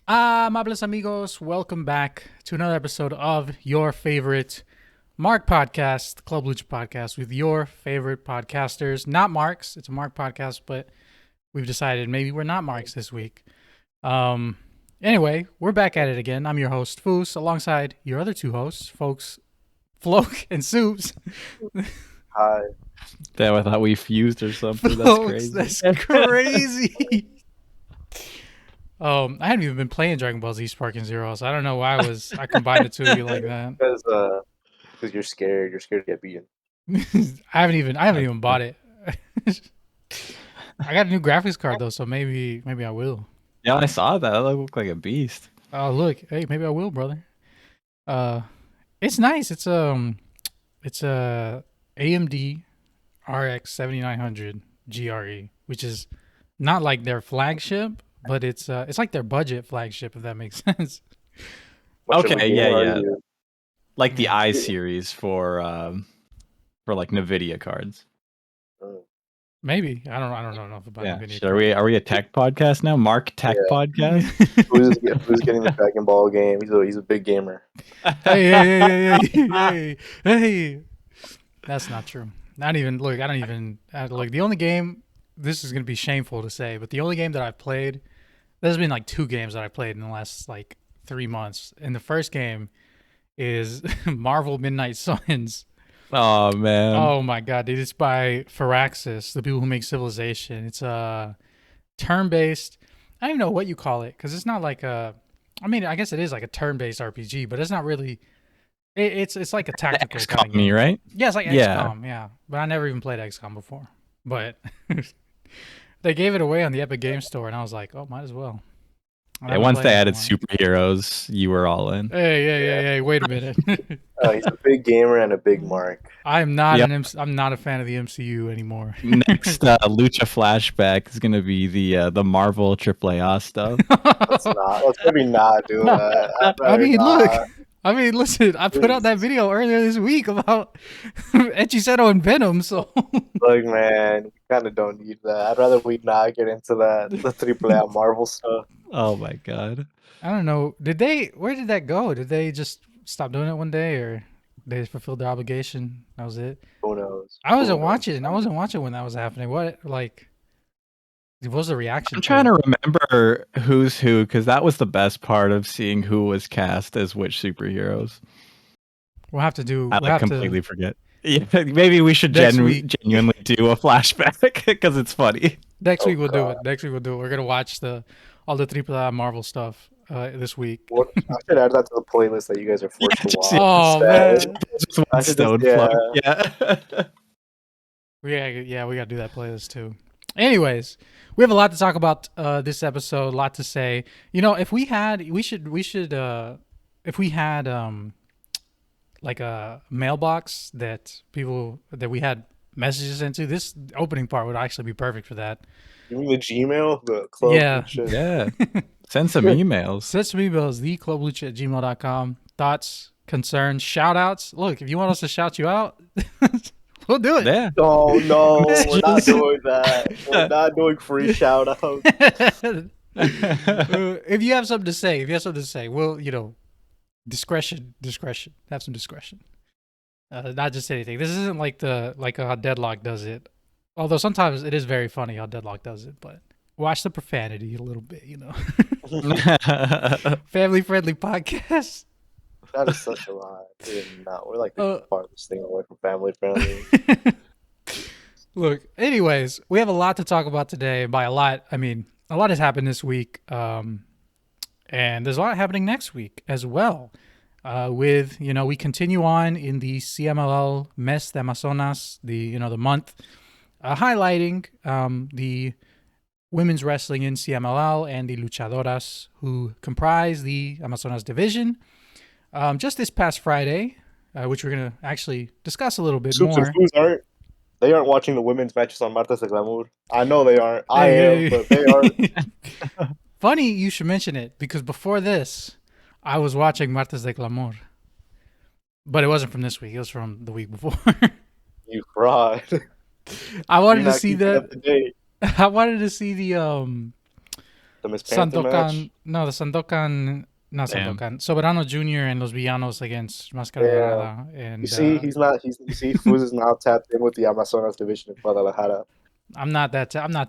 Amables amigos, welcome back to another episode of your favorite Mark podcast, Club Lucha podcast, with your favorite podcasters. Not Marks, it's a Mark podcast, but we've decided maybe we're not Marks this week. Um, anyway, we're back at it again. I'm your host, Foos, alongside your other two hosts, folks, Floke and Soups. Hi. Damn, I thought we fused or something. That's Folks, crazy. that's crazy. I hadn't even been playing Dragon Ball Z Sparking Zero, so I don't know why I combined the two of you like that. Because you're scared. You're scared to get beaten. I haven't even bought it. I got a new graphics card though, so maybe I will. Yeah, I saw that. That looked like a beast. Oh look, hey, maybe I will, brother. It's nice. It's a AMD RX 7900 GRE, which is not like their flagship, but it's like their budget flagship, if that makes sense. Okay, yeah. You? Like the I series for like NVIDIA cards. Maybe I don't know enough about NVIDIA. Are we a tech podcast now? Mark Tech Podcast. Who's getting the Dragon Ball game? He's a big gamer. Hey. That's not true. Not even look. I don't even look. The only game. This is gonna be shameful to say, but the only game that I've played. There's been like 2 games that I played in the last like 3 months, and the first game is Marvel Midnight Suns. Oh man. Oh my god, dude! It's by Firaxis, the people who make Civilization. It's turn-based. I don't even know what you call it because it's not like a. I mean, I guess it is like a turn-based RPG, but it's not really. It's like a tactical kind of game, right? Yeah, it's like XCOM. Yeah, but I never even played XCOM before. But they gave it away on the Epic Game Store, and I was like, oh, might as well. Yeah, once they added superheroes, you were all in. Hey, wait a minute. He's a big gamer and a big Mark. I'm not a fan of the MCU anymore. Next Lucha flashback is gonna be the Marvel AAA stuff. Let's maybe not do that. I mean, listen, I put out that video earlier this week about Echiseto and Venom, so... Look, man, we kind of don't need that. I'd rather we not get into the AAA Marvel stuff. Oh my god. I don't know. Where did that go? Did they just stop doing it one day, or they fulfilled their obligation? That was it? Who knows? I wasn't watching when that was happening. What was the reaction? I'm trying to remember who's who, because that was the best part of seeing who was cast as which superheroes. We'll have to do. I completely forget. Yeah, maybe we should genuinely do a flashback because it's funny. Next week we'll do it. We're gonna watch all the AAA Marvel stuff this week. Well, I should add that to the playlist that you guys are forced to watch. Oh man, just one stone plug. Yeah, we gotta do that playlist too. Anyways, we have a lot to talk about this episode, a lot to say. You know, if we had like a mailbox that we had messages into, this opening part would actually be perfect for that. You mean the Gmail? The club? Yeah. Send some emails. Send some emails, theclublucha@gmail.com. Thoughts, concerns, shout outs. Look, if you want us to shout you out, we'll do it. Yeah. Oh, no, we're not doing that. We're not doing free shout outs. If you have something to say, well, discretion. Have some discretion. Not just anything. This isn't like how Deadlock does it. Although sometimes it is very funny how Deadlock does it, but watch the profanity a little bit, Family friendly podcast. That is such a lie. We're like the farthest thing away from family friendly. Look, anyways, we have a lot to talk about today. By a lot, I mean a lot has happened this week, and there's a lot happening next week as well. We continue on in the CMLL Mes de Amazonas, the month, highlighting the women's wrestling in CMLL and the luchadoras who comprise the Amazonas division. Just this past Friday, which we're going to actually discuss a little bit more. They aren't watching the women's matches on Martes de Glamour. I know they aren't. I am, but they aren't. Funny you should mention it, because before this, I was watching Martes de Glamour. But it wasn't from this week. It was from the week before. You fraud. I wanted to see that. I wanted to see The Miss Panther match. No, the Sandokan, not Damn. Sandokan. Soberano Jr. and Los Villanos against Máscara Yeah. Dorada. And You see, you see, Fuz is now tapped in with the Amazonas division of Guadalajara. I'm not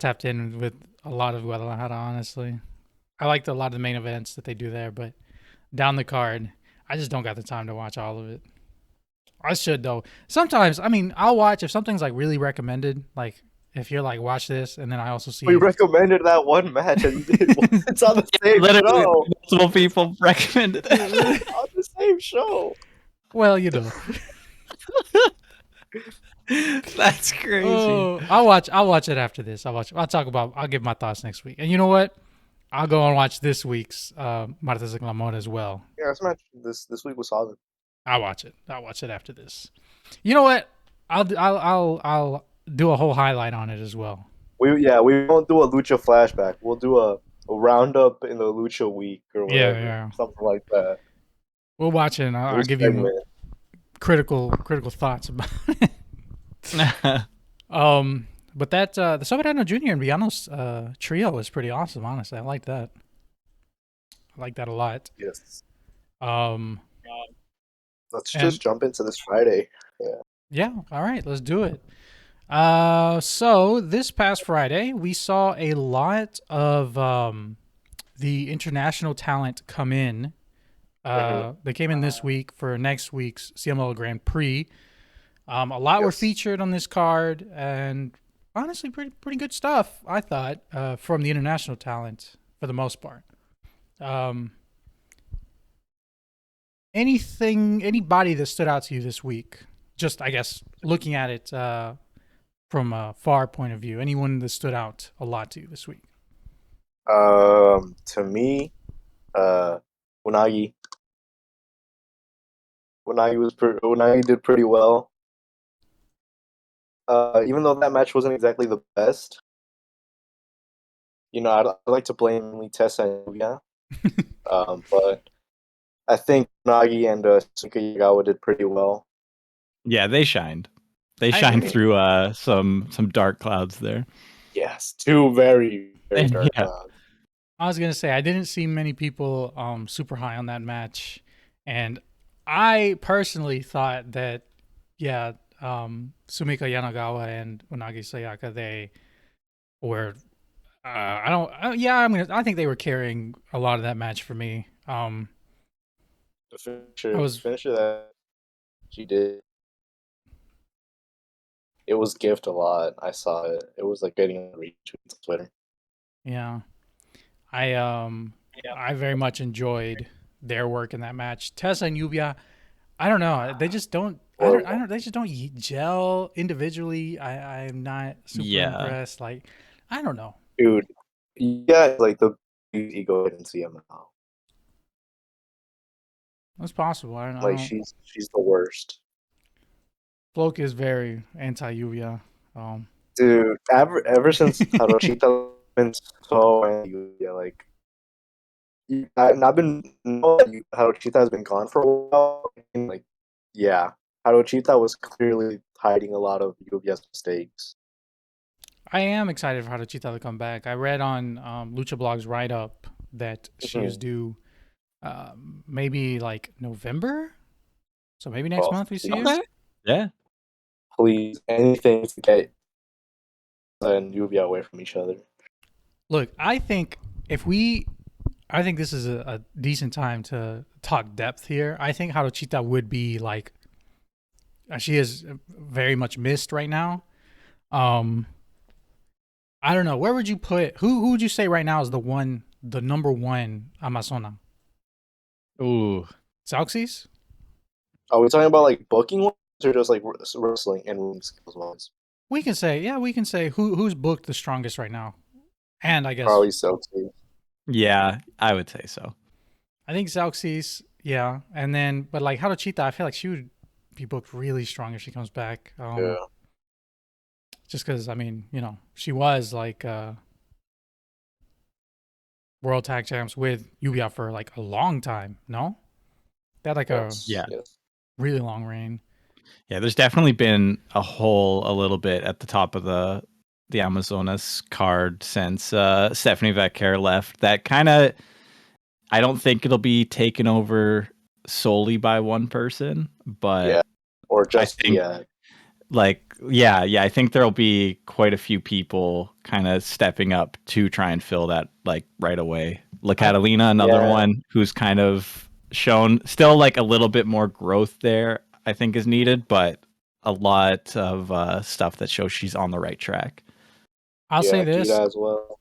tapped in with a lot of Guadalajara, honestly. I liked a lot of the main events that they do there, but down the card, I just don't got the time to watch all of it. I should though. Sometimes, I mean, I'll watch if something's like really recommended. Like if you're like, watch this, and then I also see. We recommended that one match, and you did. It's on the same Literally, show. multiple people recommended it. On the same show. Well, you know. That's crazy. Oh, I'll watch it after this. I'll give my thoughts next week. And you know what? I'll go and watch this week's Martes de Glamour as well. Yeah, this match this week was solid. I'll watch it. I'll watch it after this. You know what? I'll do a whole highlight on it as well. We won't do a Lucha flashback. We'll do a roundup in the Lucha week or whatever. Yeah. Something like that. We'll watch it and I'll give you critical thoughts about it. But that the Soberano Jr. and Villanos trio was pretty awesome, honestly. I like that. I like that a lot. Yes. Let's And- just jump into this Friday. Yeah, all right, let's do it. So this past Friday, we saw a lot of the international talent come in. They came in this week for next week's CMLL Grand Prix. A lot were Yes. featured on this card, and honestly, pretty good stuff, I thought, from the international talent for the most part. Anybody that stood out to you this week? Just, I guess, looking at it from a far point of view. Anyone that stood out a lot to you this week? To me, Unagi. Unagi did pretty well. Even though that match wasn't exactly the best, I'd like to blame only Tessa and Yuya. But I think Unagi and Suka Yagawa did pretty well. Yeah, they shined. They I shined agree. through some dark clouds there. Yes, two very, very dark Yeah. clouds. I was gonna say I didn't see many people super high on that match, and I personally thought that Sumika Yanagawa and Unagi Sayaka, they were I think they were carrying a lot of that match for me. The finisher that she did, it was gift a lot. I saw it. It was like getting retweets on Twitter. Yeah. I very much enjoyed their work in that match. Tessa and Yuya, I don't know. They just don't. They just don't gel individually. I'm not super impressed. Like, I don't know. Dude, yeah, like the ego in CMLL. It's possible. I don't know. Like she's the worst. Floke is very anti-Yuya. Dude, ever since Haroshita been so anti-Yuya, like I've been knowing that Haroshita has been gone for a while. And, like, yeah, Haroshita was clearly hiding a lot of Yuya's mistakes. I am excited for Haruchita to come back. I read on Lucha Blog's write-up that she is due maybe like November. So maybe next month we see her. Yeah. Please, anything to get and Yuya away from each other. Look, I think this is a decent time to talk depth here. I think Haruchita would be like, she is very much missed right now. I don't know. Where would you put, who would you say right now is the number one Amazona? Ooh. Zauxis? Are we talking about like booking ones or just like wrestling and room skills ones? We can say who's booked the strongest right now. And I guess Probably Celtics. Yeah, I would say so. I think Zauxis, yeah. And then, but like Haruchita, I feel like she would be booked really strong if she comes back. Yeah. Just because, I mean, she was like World Tag Champs with Yuya for like a long time, no? They had like a really long reign. Yeah, there's definitely been a hole a little bit at the top of the the Amazonas card since Stephanie Vaquer left. That kind of, I don't think it'll be taken over solely by one person, but or I just think I think there'll be quite a few people kind of stepping up to try and fill that like right away. Catalina, another one who's kind of shown still like a little bit more growth there, I think is needed, but a lot of stuff that shows she's on the right track. I'll say this. Kita as well.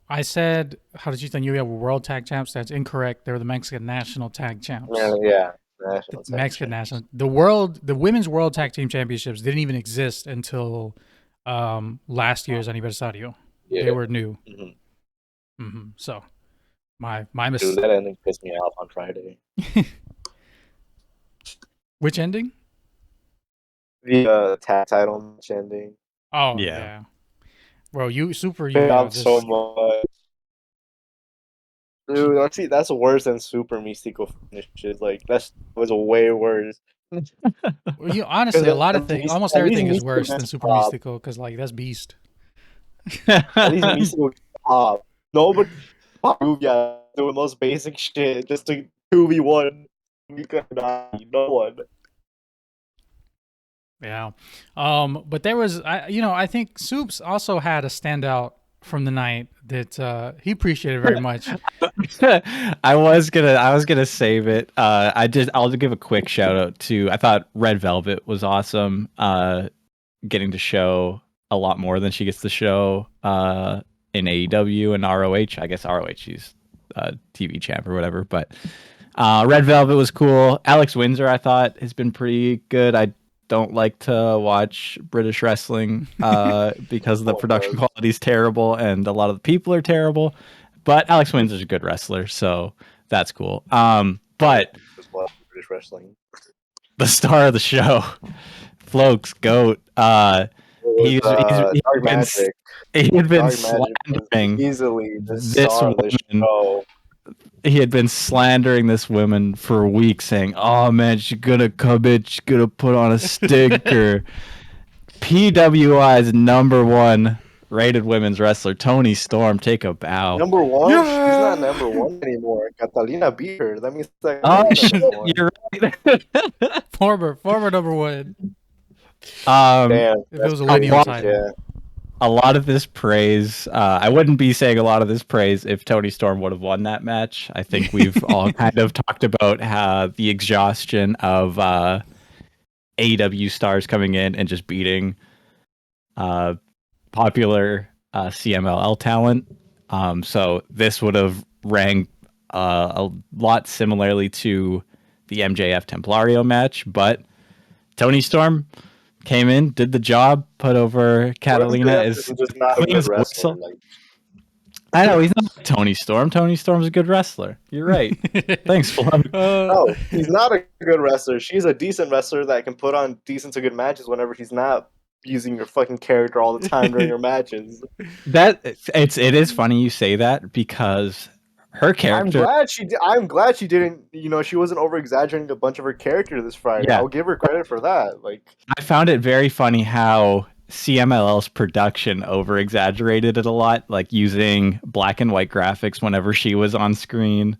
I said, how did you think you have world tag champs? That's incorrect. They're the Mexican national tag champs. Yeah. Mexican national. The women's world tag team championships didn't even exist until last year's aniversario. They were new. So my mistake. Dude, that ending pissed me off on Friday. Which ending? The tag title match ending. Oh yeah. Bro, you super so much. Dude, honestly, that's worse than Super Mystical finishes. Like that was way worse. Well, honestly, a lot of things, almost everything is worse than Super Mystical because like that's beast. At least Mystical pop. Nobody doing the most basic shit just to 2v1. No one. Yeah. But there was, I think Soups also had a standout from the night that he appreciated very much. I was gonna save it. I'll give a quick shout out to, I thought Red Velvet was awesome. Getting to show a lot more than she gets to show in AEW and ROH. I guess ROH she's TV champ or whatever, but Red Velvet was cool. Alex Windsor I thought has been pretty good. I don't like to watch British wrestling because the production quality is terrible and a lot of the people are terrible. But Alex Windsor's a good wrestler, so that's cool. But British wrestling, the star of the show, Floke's GOAT. He had been slandering easily this woman. He had been slandering this woman for weeks, saying, "Oh man, she's gonna come in, she's gonna put on a stinker." PWI's #1 rated women's wrestler, Toni Storm, take a bow. #1? Yeah! She's not #1 anymore. Catalina beat her. That means you're right. former #1. Damn, if it was a lineal title. Yeah. A lot of this praise, I wouldn't be saying a lot of this praise if Toni Storm would have won that match. I think we've all kind of talked about how the exhaustion of AEW stars coming in and just beating popular CMLL talent. So this would have rang a lot similarly to the MJF Templario match, but Toni Storm came in, did the job, put over Catalina as just not a good wrestler. I know he's not Toni Storm. Toni Storm's a good wrestler. You're right. Thanks, Flum. No, he's not a good wrestler. She's a decent wrestler that can put on decent to good matches whenever she's not using your fucking character all the time during your matches. It is funny you say that because her character. I'm glad she didn't. She wasn't over exaggerating a bunch of her character this Friday. Yeah. I'll give her credit for that. I found it very funny how CMLL's production over exaggerated it a lot, like using black and white graphics whenever she was on screen.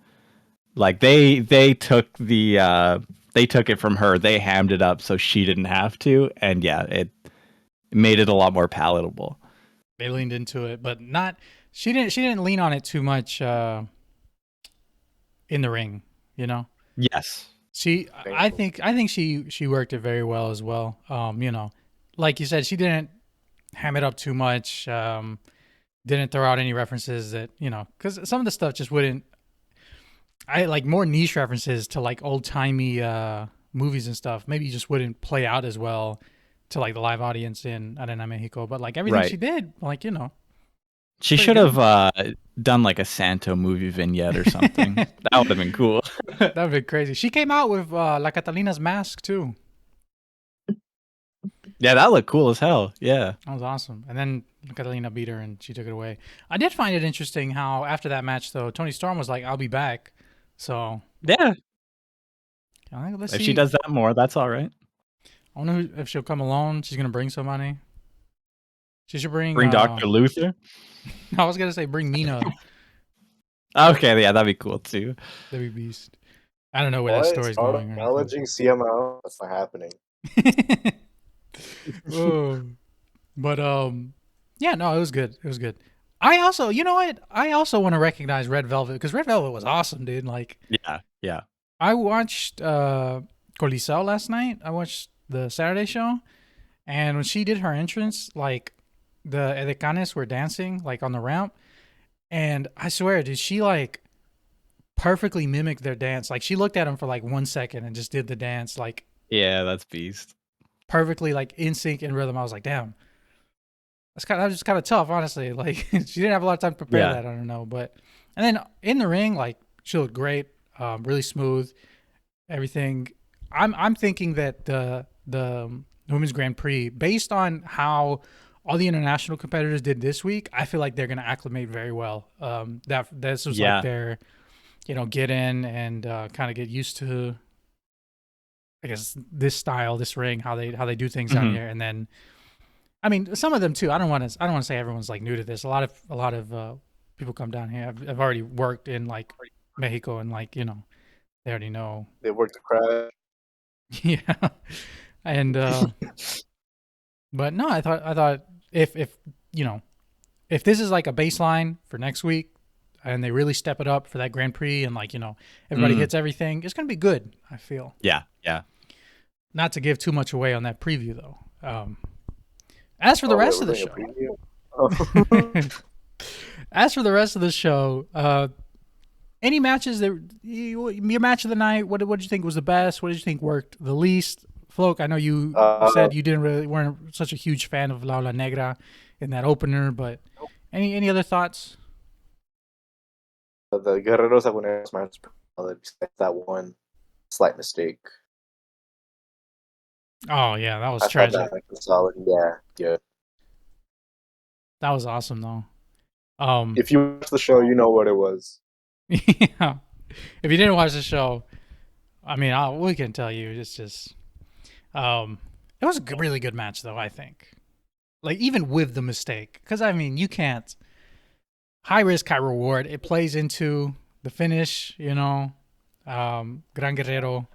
Like they took it from her. They hammed it up so she didn't have to, and yeah, it made it a lot more palatable. They leaned into it, but not. She didn't lean on it too much. In the ring, Yes. I think she worked it very well as well. Like you said, she didn't ham it up too much. Didn't throw out any references that because some of the stuff just wouldn't. I like more niche references to like old timey movies and stuff. Maybe just wouldn't play out as well to like the live audience in Arena Mexico. But like everything she did, like she should have done like a Santo movie vignette or something. That would have been cool. That would have been crazy. She came out with La Catalina's mask too. Yeah, that looked cool as hell. Yeah. That was awesome. And then Catalina beat her and she took it away. I did find it interesting how after that match though, Toni Storm was like, "I'll be back." So yeah. Let's if see. she does that more, that's all right. I wonder if she'll come alone. She's gonna bring somebody. She should bring Dr. Luther. I was gonna say bring Mina, Okay, yeah, that'd be cool too. the Beast. I don't know where that What? story's Start going or anything. acknowledging CML? That's not happening. Oh. But yeah, no, it was good. It was good. I also, you know what? I also want to recognize Red Velvet because Red Velvet was awesome, dude. Like, Yeah. I watched Coliseo last night. I watched the Saturday show, and when she did her entrance, like the edecanes were dancing like on the ramp, and I swear, dude, she like perfectly mimicked their dance. Like she looked at them for like 1 second and just did the dance like Yeah, that's beast. perfectly, like in sync in rhythm. I was like, damn. That was just kind of tough, honestly. Like she didn't have a lot of time to prepare Yeah. that. I don't know, but and then in the ring, like she looked great, really smooth, everything. I'm thinking that the women's Grand Prix, based on how all the international competitors did this week, I feel like they're gonna acclimate very well. That this was like their, get in and kind of get used to, I guess, this style, this ring, how they do things down here, and then. I mean, some of them too. I don't want to say everyone's like new to this. A lot of people come down here. I've already worked in like Mexico, and like they already know. They worked the crowd. Yeah, and but no, I thought if if this is like a baseline for next week, and they really step it up for that Grand Prix, and like everybody hits everything, it's gonna be good. I feel. Yeah. Not to give too much away on that preview though. As for the rest of the show, any matches that your match of the night? What did you think was the best? What did you think worked the least? Floke, I know you said you weren't such a huge fan of La Negra in that opener, but any other thoughts? The Guerreros Aguneros match, that one slight mistake. Oh yeah, that was I tragic. thought that was solid. Yeah. That was awesome though. If you watch the show, you know what it was. Yeah. If you didn't watch the show, I mean, we can tell you. It's just, it was a really good match though. I think, like even with the mistake, because I mean, you can't high risk, high reward. It plays into the finish. Gran Guerrero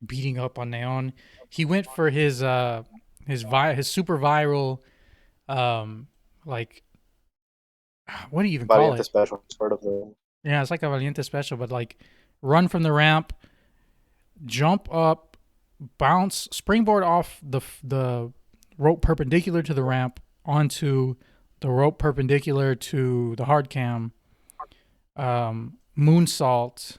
beating up on Neon. He went for his super viral, like, what do you even call it? Special sort of thing. Yeah, it's like a Valiente special, but like run from the ramp, jump up, bounce, springboard off the rope perpendicular to the ramp onto the rope perpendicular to the hard cam, moonsault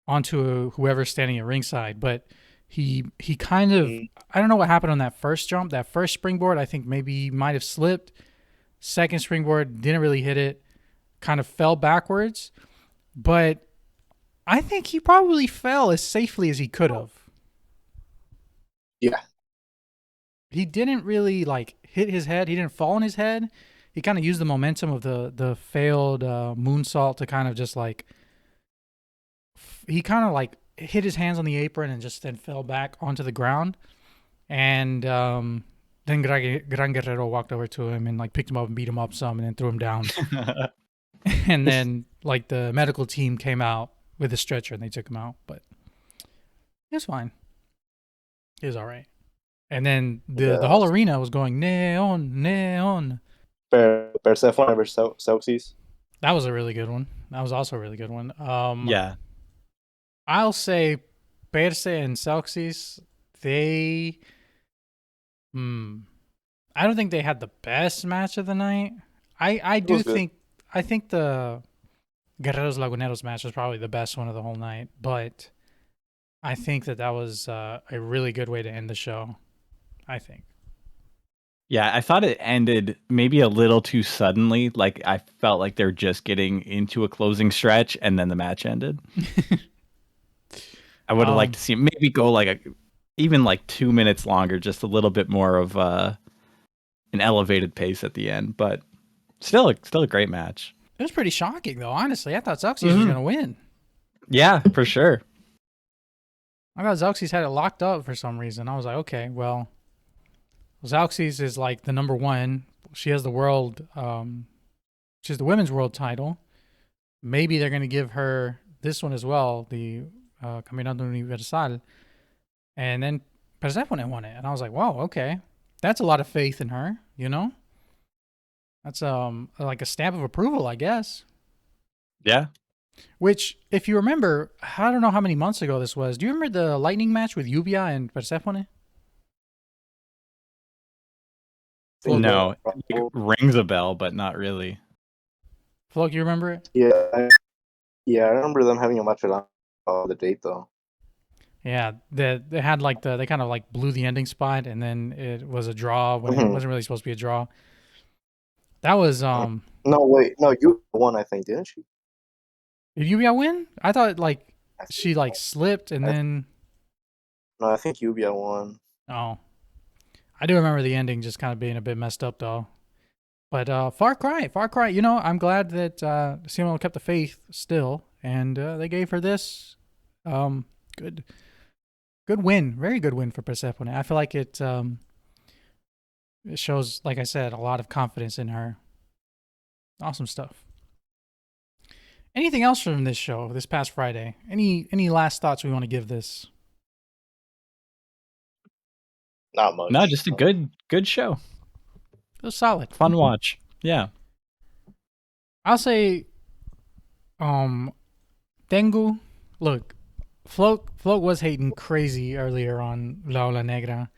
onto whoever's standing at ringside. But he kind of, I don't know what happened on that first jump, that first springboard. I think maybe he might have slipped. Second springboard, didn't really hit it, kind of fell backwards. But I think he probably fell as safely as he could have. Yeah. He didn't really like hit his head. He didn't fall on his head. He kind of used the momentum of the failed moonsault to kind of just like, he kind of like hit his hands on the apron and just then fell back onto the ground. And then Gran Guerrero walked over to him and like picked him up and beat him up some and then threw him down. And then like the medical team came out with a stretcher and they took him out, but it was fine. It was all right. And then the whole arena was going neon. Persephone versus Celsius. That was a really good one. That was also a really good one. Yeah. I'll say Perse and Celsius, they I don't think they had the best match of the night. I think the Guerreros Laguneros match was probably the best one of the whole night, but I think that was a really good way to end the show, I think. Yeah, I thought it ended maybe a little too suddenly. Like I felt like they're just getting into a closing stretch and then the match ended. I would have liked to see it maybe go like even like 2 minutes longer, just a little bit more of an elevated pace at the end, but still a great match. It was pretty shocking though, honestly. I thought Celsius was going to win. Yeah, for sure. I thought Celsius had it locked up for some reason. I was like, okay, well, Zauxis is like the number one. She has the world. She's the women's world title. Maybe they're gonna give her this one as well, the Caminando Universal, and then Persephone won it, and I was like, wow, okay, that's a lot of faith in her, you know. That's like a stamp of approval, I guess. Yeah. Which, if you remember, I don't know how many months ago this was. Do you remember the lightning match with Lluvia and Persephone? No, it rings a bell, but not really. Flo, you remember it? Yeah, I remember them having a match on the date though. Yeah, they had like they kind of like blew the ending spot, and then it was a draw when it wasn't really supposed to be a draw. That was No, wait, no, you won, I think, didn't she? Did Lluvia win? I thought like she like slipped and then. No, I think Lluvia won. Oh, I do remember the ending just kind of being a bit messed up though. But Far Cry. You know, I'm glad that CMLL kept the faith still, and they gave her this good win, very good win for Persephone. I feel like it shows, like I said, a lot of confidence in her. Awesome stuff. Anything else from this show this past Friday? Any last thoughts we want to give this? Not much. No, just a good show. It was solid. Fun watch. Yeah. I'll say Tengu. Look, Float was hating crazy earlier on La Ola Negra.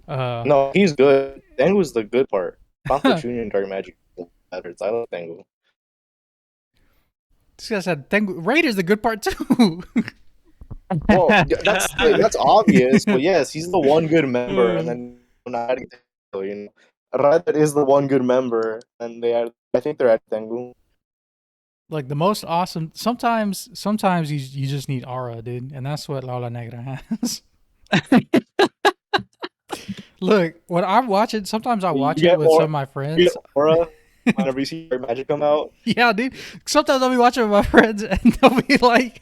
No, he's good. Tengu's the good part. Conquer Junior and Dark Magic matters. I love Tengu. This guy said Tengu. Raider's the good part too. Well, that's obvious, but yes, he's the one good member, and then not adding Tengu, you know. Raider is the one good member, and I think they're at Tengu. Like the most awesome. Sometimes you just need aura, dude, and that's what La Ola Negra has. Look, when I'm watching, sometimes I watch it with some of my friends. You get aura whenever you see Dark Magic come out. Yeah, dude. Sometimes I'll be watching with my friends, and they'll be like,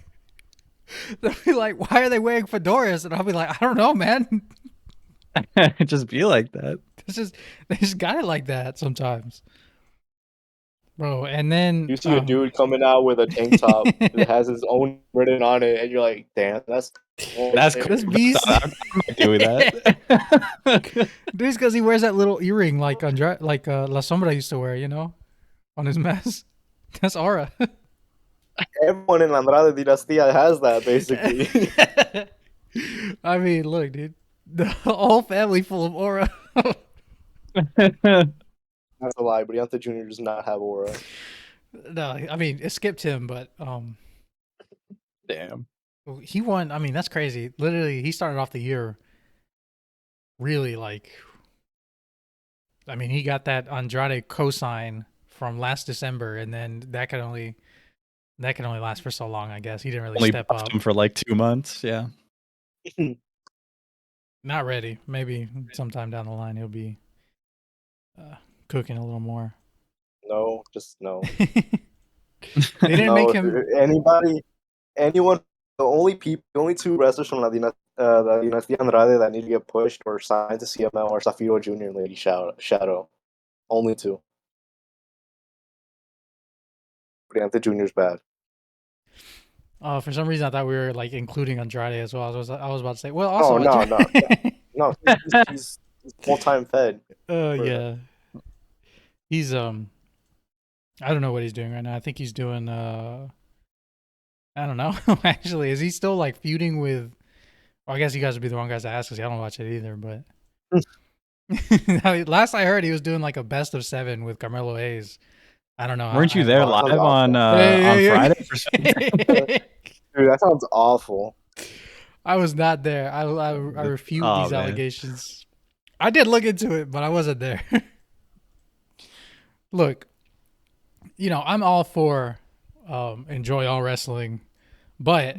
"Why are they wearing fedoras?" And I'll be like, "I don't know, man. Just be like that. They just got it like that sometimes." Bro, and then you see a dude coming out with a tank top that has his own written on it, and you're like, "Damn, that's cool. This beast." I'm doing that. Dude, because he wears that little earring like La Sombra used to wear, you know, on his mask. That's aura. Everyone in Andrade Dinastia has that, basically. I mean, look, dude, the whole family full of aura. That's a lie. Briante Jr. does not have aura. No, I mean it skipped him, but damn, he won. I mean that's crazy. Literally, he started off the year really like. I mean, he got that Andrade cosign from last December, and then that can only last for so long. I guess he didn't really only step up. Him for like 2 months. Yeah, not ready. Maybe sometime down the line he'll be cooking a little more. No, just no. They didn't make him. Anyone. The only two wrestlers from the Dinastia Andrade that need to get pushed or signed to CML are Zafiro Jr. and Lady Shadow. Only two. Briante Jr. is bad. For some reason, I thought we were like including Andrade as well. I was about to say, well, also no, he's full-time fed. Yeah. He's I don't know what he's doing right now. I think he's doing I don't know. Actually, is he still like feuding with? Well, I guess you guys would be the wrong guys to ask because I don't watch it either. But last I heard, he was doing like a best of 7 with Carmelo Hayes. I don't know. Weren't you there live on Friday? Dude, that sounds awful. I was not there. I refute these allegations. I did look into it, but I wasn't there. Look, you know, I'm all for enjoy all wrestling, but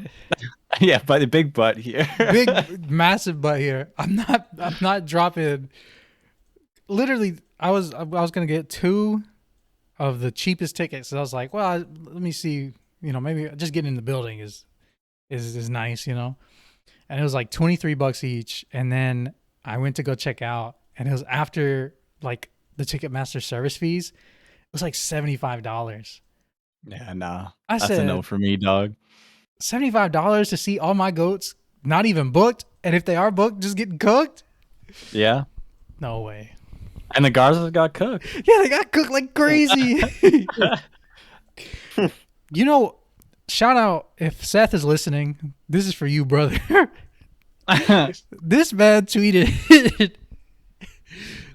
yeah, but the big butt here, massive butt here. I'm not dropping. Literally, I was gonna get 2 of the cheapest tickets. So I was like, well, let me see. You know, maybe just getting in the building is nice, you know. And it was like $23 each, and then I went to go check out. and it was after like the Ticketmaster service fees. It was like $75. Yeah, nah. I That's said a no for me, dog. $75 to see all my goats not even booked, and if they are booked, just getting cooked. Yeah. No way. And the Garzas got cooked. Yeah, they got cooked like crazy. You know, shout out if Seth is listening. This is for you, brother. This man tweeted.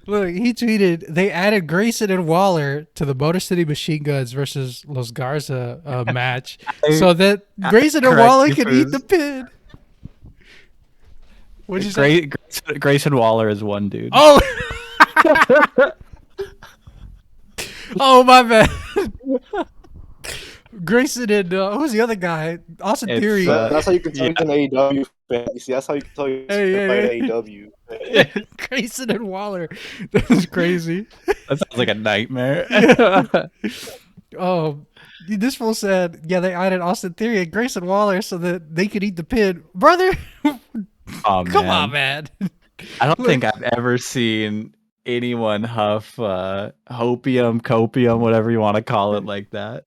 Look, he tweeted they added Grayson and Waller to the Motor City Machine Guns versus Los Garza match, so that Grayson and Waller can eat the pin. What'd you say? Grayson Waller is one dude. Oh, oh my bad. Grayson and who's the other guy? Austin It's, Theory. That's how you can tell he's an AEW fan. You see, that's how you can tell he's Hey. AEW. Grayson and Waller. That was crazy. That sounds like a nightmare. Oh, this fool said, yeah, they added Austin Theory and Grayson Waller so that they could eat the pin. Brother, Oh, come on, man. I don't think I've ever seen anyone huff hopium, copium, whatever you want to call it, like that.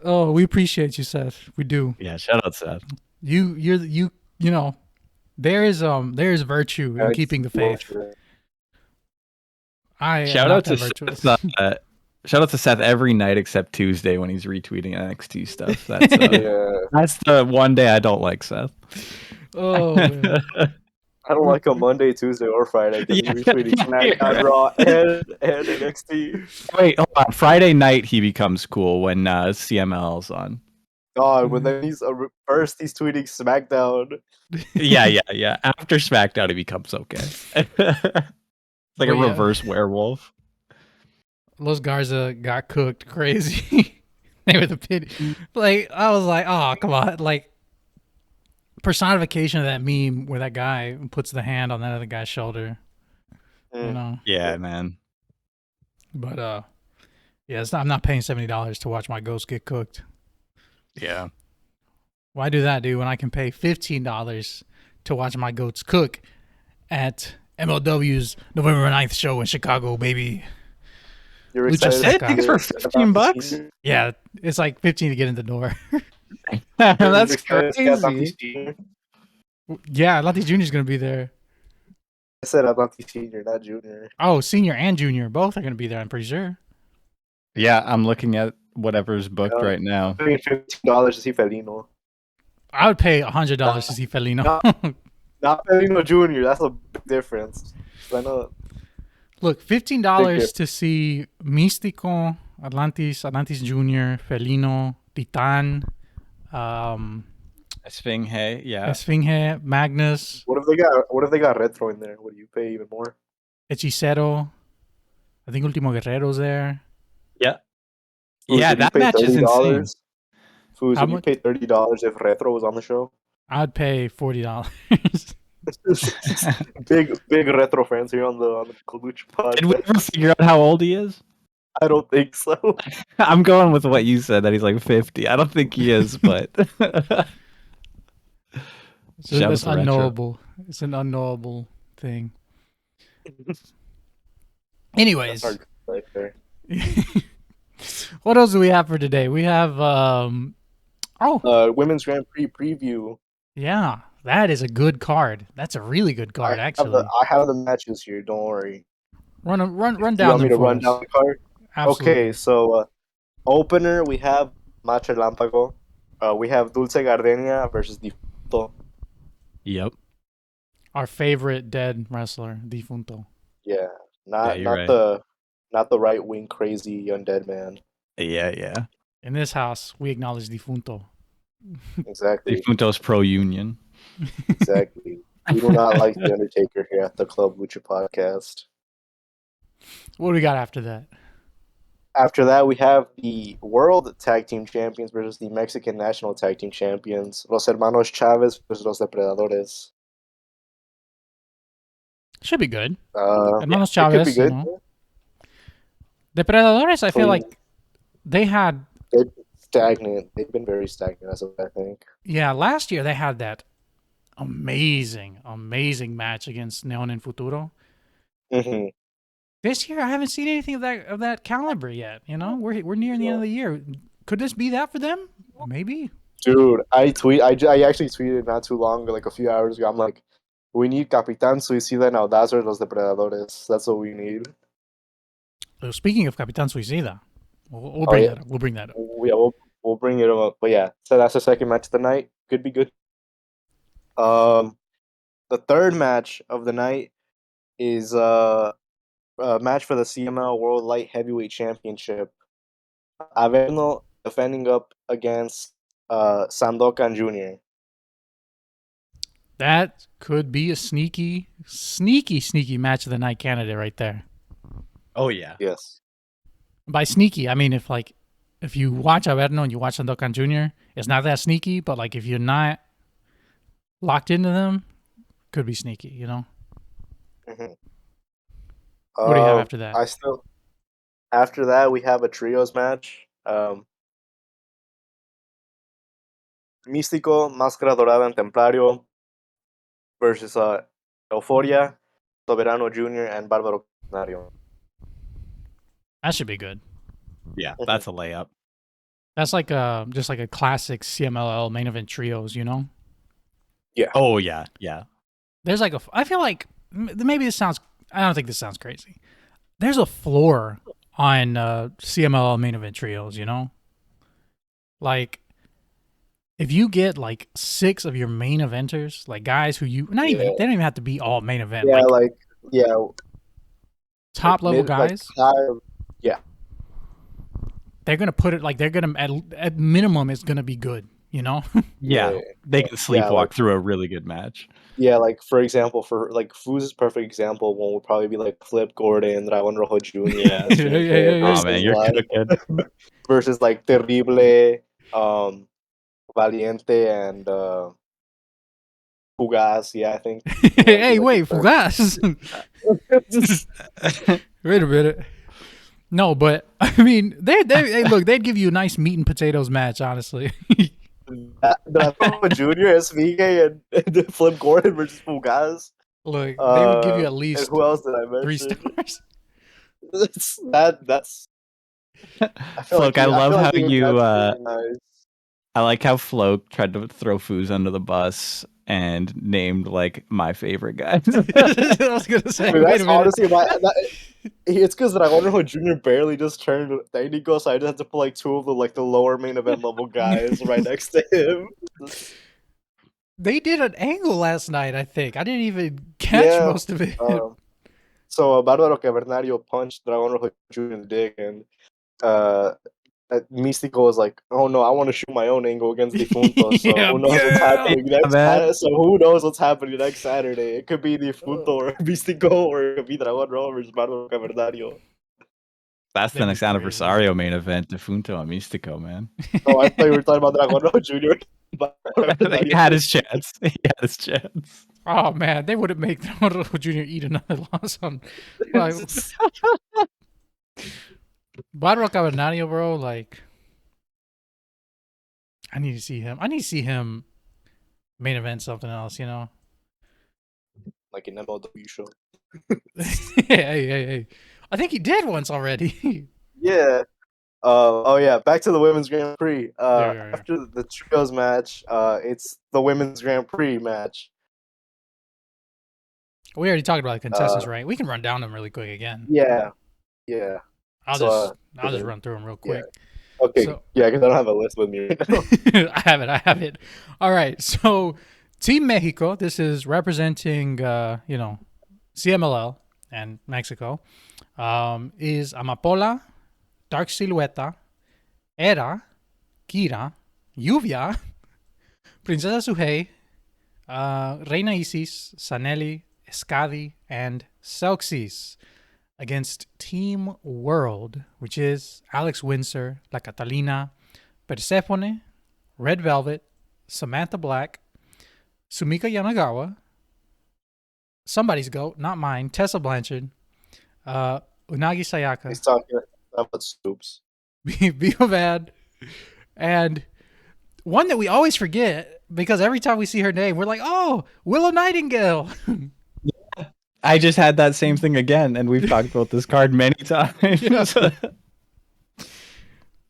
Oh, we appreciate you, Seth. We do. Yeah, shout out Seth. You know, there is virtue in keeping the faith. Shout out to Seth, shout out to Seth every night except Tuesday when he's retweeting NXT stuff. That's that's the one day I don't like Seth. Oh, man. I don't like on Monday, Tuesday, or Friday because he's retweeting SmackDown, Raw, and NXT. Wait, hold on. Friday night he becomes cool when CMLL's on. God, when then he's first he's tweeting SmackDown. Yeah. After SmackDown, he becomes okay. It's like a reverse werewolf. Los Garza got cooked crazy. They were the pit. Like, I was like, oh, come on. Like, personification of that meme where that guy puts the hand on that other guy's shoulder. You know? Yeah, man. But, yeah, I'm not paying $70 to watch my ghost get cooked. Yeah. Why do that, dude, when I can pay $15 to watch my goats cook at MLW's November 9th show in Chicago, baby? You're Lucha excited? Things for $15? Yeah, it's like $15 to get in the door. That's crazy. Yeah, Atlantis Jr. is going to be there. I said Atlantis Senior, not Junior. Oh, senior and junior. Both are going to be there, I'm pretty sure. Yeah, I'm looking at whatever's booked right now. I'm paying $15 to see Felino. I would pay $100 to see Felino. Not Felino Junior. That's a big difference. I know. Look, $15 to see Místico, Atlantis Jr., Felino, Titan, Esfinge, yeah. Esfinge, Magnus. What if they got Retro in there? Would you pay even more? Hechicero. I think Último Guerrero's there. Yeah. Food, Yeah, that match is insane. Food, would you pay $30 if Retro was on the show? I'd pay $40. big Retro fans here on the Lucha podcast. Did we ever figure out how old he is? I don't think so. I'm going with what you said, that he's like 50. I don't think he is, but it's unknowable. It's an unknowable thing. Anyways, right there. What else do we have for today? We have Women's Grand Prix preview. Yeah, that is a good card. That's a really good card, actually. I have the matches here. Don't worry. Run down. You want me to run down the card? Absolutely. Okay, so opener we have Macho Lampago. We have Dulce Gardenia versus Difunto. Yep. Our favorite dead wrestler, Difunto. Yeah, not the right wing crazy undead man. Yeah. In this house, we acknowledge Difunto. Exactly. Difunto's pro union. Exactly. We do not like the Undertaker here at the Club Lucha podcast. What do we got after that? After that, we have the World Tag Team Champions versus the Mexican National Tag Team Champions, Los Hermanos Chavez versus Los Depredadores. Should be good. Hermanos Chavez, could be good. You know. Depredadores, I feel like they've been stagnant. They've been very stagnant, as I think. Yeah, last year they had that amazing match against Neon and Futuro. Mhm. This year, I haven't seen anything of that caliber yet. You know, we're nearing the end of the year. Could this be that for them? Maybe. Dude, I actually tweeted not too long ago, like a few hours ago. I'm like, we need Capitan, Suicida, and Audaz los Depredadores. That's what we need. Speaking of Capitan Suicida, we'll Oh bring yeah, that up. We'll bring that up. we'll bring it up. But yeah, so that's the second match of the night. Could be good. Um, the third match of the night is a match for the CML World Light Heavyweight Championship. Averno defending up against Sandokan Jr. That could be a sneaky match of the night candidate right there. Oh yeah. Yes. By sneaky, I mean if you watch Averno and you watch Sandokan Jr., it's not that sneaky, but like if you're not locked into them, could be sneaky, you know? Mm-hmm. What do you have after that? After that, we have a trios match. Místico, Máscara Dorada, and Templario versus Euforia, Soberano Jr., and Bárbaro Canario. That should be good. Yeah, that's a layup. That's like just like a classic CMLL main event trios, you know? Yeah. Oh yeah, yeah. There's like I feel like maybe this sounds. I don't think this sounds crazy. There's a floor on CMLL main event trios, you know? Like, if you get like 6 of your main eventers, like guys who you they don't even have to be all main event. Yeah, top level guys. Yeah, they're gonna put it like they're gonna at minimum it's gonna be good, you know? Yeah, they can sleepwalk through a really good match. Yeah, like for example, for like Fuz's perfect example, one would probably be like Flip Gordon, Dragon Rojo Jr. Yeah. Oh man, you're cooking. Versus like Terrible, Valiente, and Fugaz. Yeah, I think. Hey, wait, Fugaz. Wait a minute. No, but I mean, hey, look, they'd give you a nice meat and potatoes match, honestly. Dragon Jr., SVK, and Flip Gordon versus Fugaz. Look, they would give you at least. Who else did I mention? 3 stars. That's. I love how you. Nice. I like how Flo tried to throw Foos under the bus and named like my favorite guy. I was gonna say. That's honestly it's because Dragon Rojo Jr. barely just turned técnico, so I just had to put like 2 of the lower main event level guys right next to him. They did an angle last night, I think. I didn't even catch most of it. So Bárbaro Cavernario punched Dragon Rojo Jr. in the dick, and Místico was like, "Oh no, I want to shoot my own angle against Defunto." So who knows what's happening next? So who knows what's happening next Saturday? It could be Defunto or Místico, or it could be Dragon Rojo versus Bárbaro Cavernario. That's the next Anniversario main event, Defunto and Místico, man. Oh, I thought you were talking about Dragon Rojo Jr. He had his chance. He had his chance. Oh man, they would have made Dragon Rojo Jr. eat another loss on. Bárbaro Cavernario, bro, like I need to see him. I need to see him main event something else, you know? Like an MLW show. Hey. I think he did once already. Yeah. Back to the Women's Grand Prix. After the trios match, it's the Women's Grand Prix match. We already talked about the contestants, right? We can run down them really quick again. Yeah. I'll just run through them real quick. Yeah. Okay. Because I don't have a list with me right now. I have it. All right. So, Team Mexico. This is representing, CMLL and Mexico. Is Amapola, Dark Silueta, Era, Kira, Lluvia, Princesa Suhei, Reina Isis, Sanelli, Escadi, and Selxis against Team World, which is Alex Windsor, La Catalina, Persephone, Red Velvet, Samantha Black, Sumika Yanagawa, somebody's goat, not mine, Tessa Blanchard, Unagi Sayaka. He's talking about Stoops. Biovad, and one that we always forget because every time we see her name, we're like, oh, Willow Nightingale. I just had that same thing again, and we've talked about this card many times. Yeah.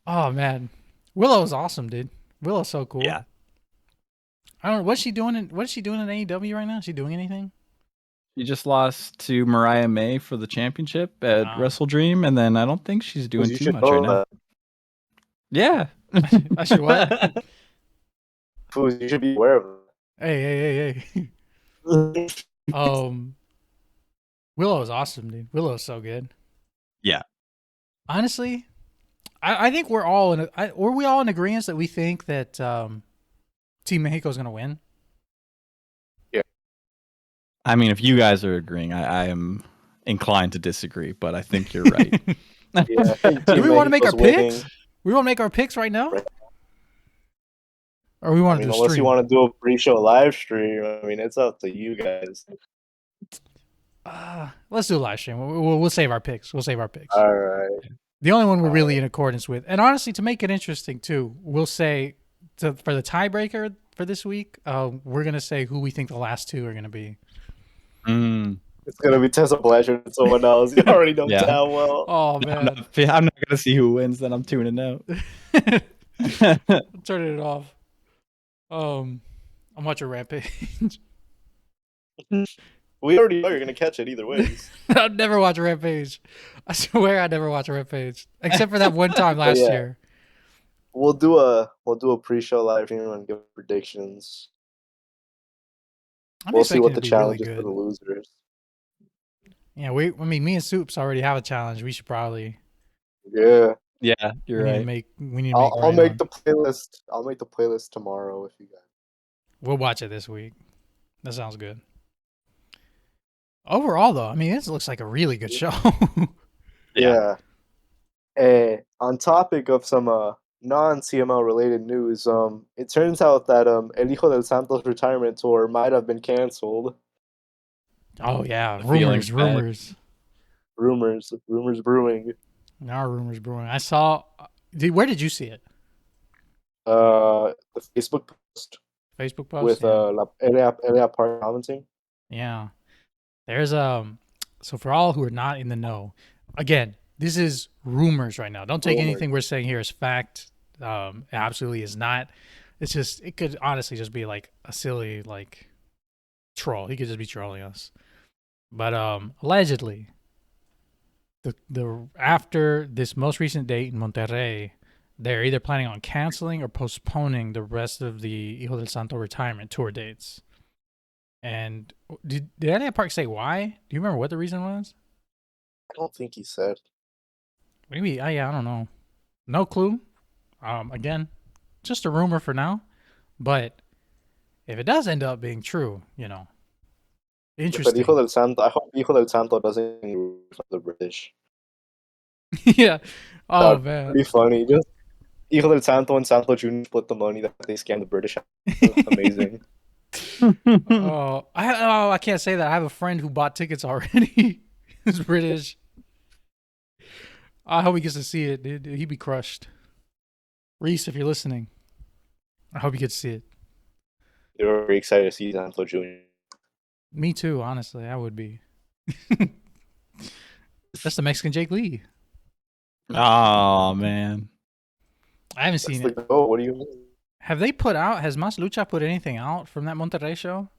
Oh man, Willow's awesome, dude. Willow's so cool. Yeah. I don't know what's she doing. What is she doing in AEW right now? Is she doing anything? She just lost to Mariah May for the championship at Wow. Wrestle Dream, and then I don't think she's doing You too should much know right now. that. Yeah. I should what? Fools, you should be aware of Hey. it. Willow is awesome, dude. Willow is so good. Yeah. Honestly, I think we're all were we all in agreement that we think that Team Mexico is gonna win? I mean, if you guys are agreeing, I am inclined to disagree, but I think you're right. Yeah, Do we want to make our winning. picks? We want to make our picks right now, Right. or we want to do Unless stream? you want to do a pre-show live stream, I mean, it's up to you guys. Let's do a live stream. We'll save our picks. We'll save our picks. All right. The only one we're really in accordance with, and honestly, to make it interesting too, we'll say for the tiebreaker for this week, we're gonna say who we think the last two are gonna be. It's gonna be Tessa Blanchard and someone else. You already know Yeah. damn well. Oh man, I'm not gonna see who wins. Then I'm tuning out. I'm turning it off. I'm watching Rampage. We already know you're gonna catch it either ways. I've never watched Rampage. I swear I never watched Rampage, except for that one time last yeah. year. We'll do a pre-show live stream and give predictions. I'm We'll see what expecting the it to be really challenge is for the losers. Yeah, I mean, me and Soups already have a challenge. We should probably. Yeah, Yeah, you're we right. Need to make. We need to I'll right make on. the playlist. I'll make the playlist tomorrow if you guys. We'll watch it this week. That sounds good. Overall, though, I mean, this looks like a really good show. Yeah. On topic of some non-CML related news, it turns out that El Hijo del Santos retirement tour might have been canceled. Oh yeah, The feeling's rumors. Rumors brewing. Now rumors brewing. I saw. Where did you see it? The Facebook post Facebook post with Elia Park commenting. Yeah. There's so for all who are not in the know, again, this is rumors right now. Don't take Rumors. anything we're saying here as fact. It absolutely is not. It's just it could honestly just be like a silly like troll. He could just be trolling us. But allegedly the after this most recent date in Monterrey, they're either planning on canceling or postponing the rest of the Hijo del Santo retirement tour dates. And did Elia Park say why? Do you remember what the reason was? I don't think he said. Maybe I don't know. No clue. Again, just a rumor for now. But if it does end up being true, But interesting. Hijo del Santo, I hope Hijo del Santo doesn't for the British. Yeah. Oh That'd man. be funny. Just Hijo del Santo and Santo Jr. split the money that they scammed the British. Amazing. I can't say that. I have a friend who bought tickets already. He's British. I hope he gets to see it, dude. He'd be crushed. Reese, if you're listening, I hope you get to see it. They were very excited to see Santo Jr. Me too, honestly. I would be. That's the Mexican Jake Lee. Oh man. I haven't seen it. Like, oh, what do you mean? Has Mas Lucha put anything out from that Monterrey show?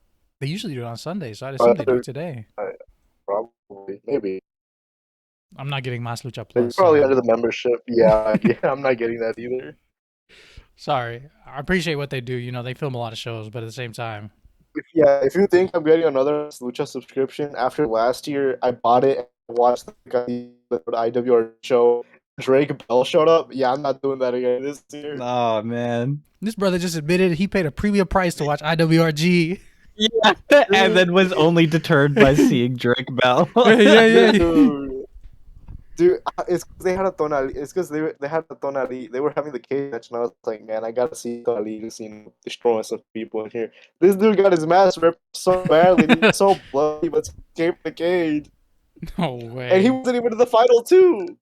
They usually do it on Sundays, so I'd assume they do it today. Probably, maybe. I'm not getting Mas Lucha They're Plus. probably under the membership. Yeah, I'm not getting that either. Sorry. I appreciate what they do. You know, they film a lot of shows, but at the same time. If you think I'm getting another Lucha subscription after last year, I bought it and watched the IWR show. Drake Bell showed up. Yeah, I'm not doing that again this year. Oh man. This brother just admitted he paid a premium price to watch IWRG. Yeah. And then was only deterred by seeing Drake Bell. yeah. Dude, it's 'cause they had a tonali. It's because they had a tonali. They were having the cage match, and I was like, man, I gotta see tonali just destroying some people in here. This dude got his mask ripped so badly, he's so bloody, but escaped the cage. No way. And he wasn't even in the final too.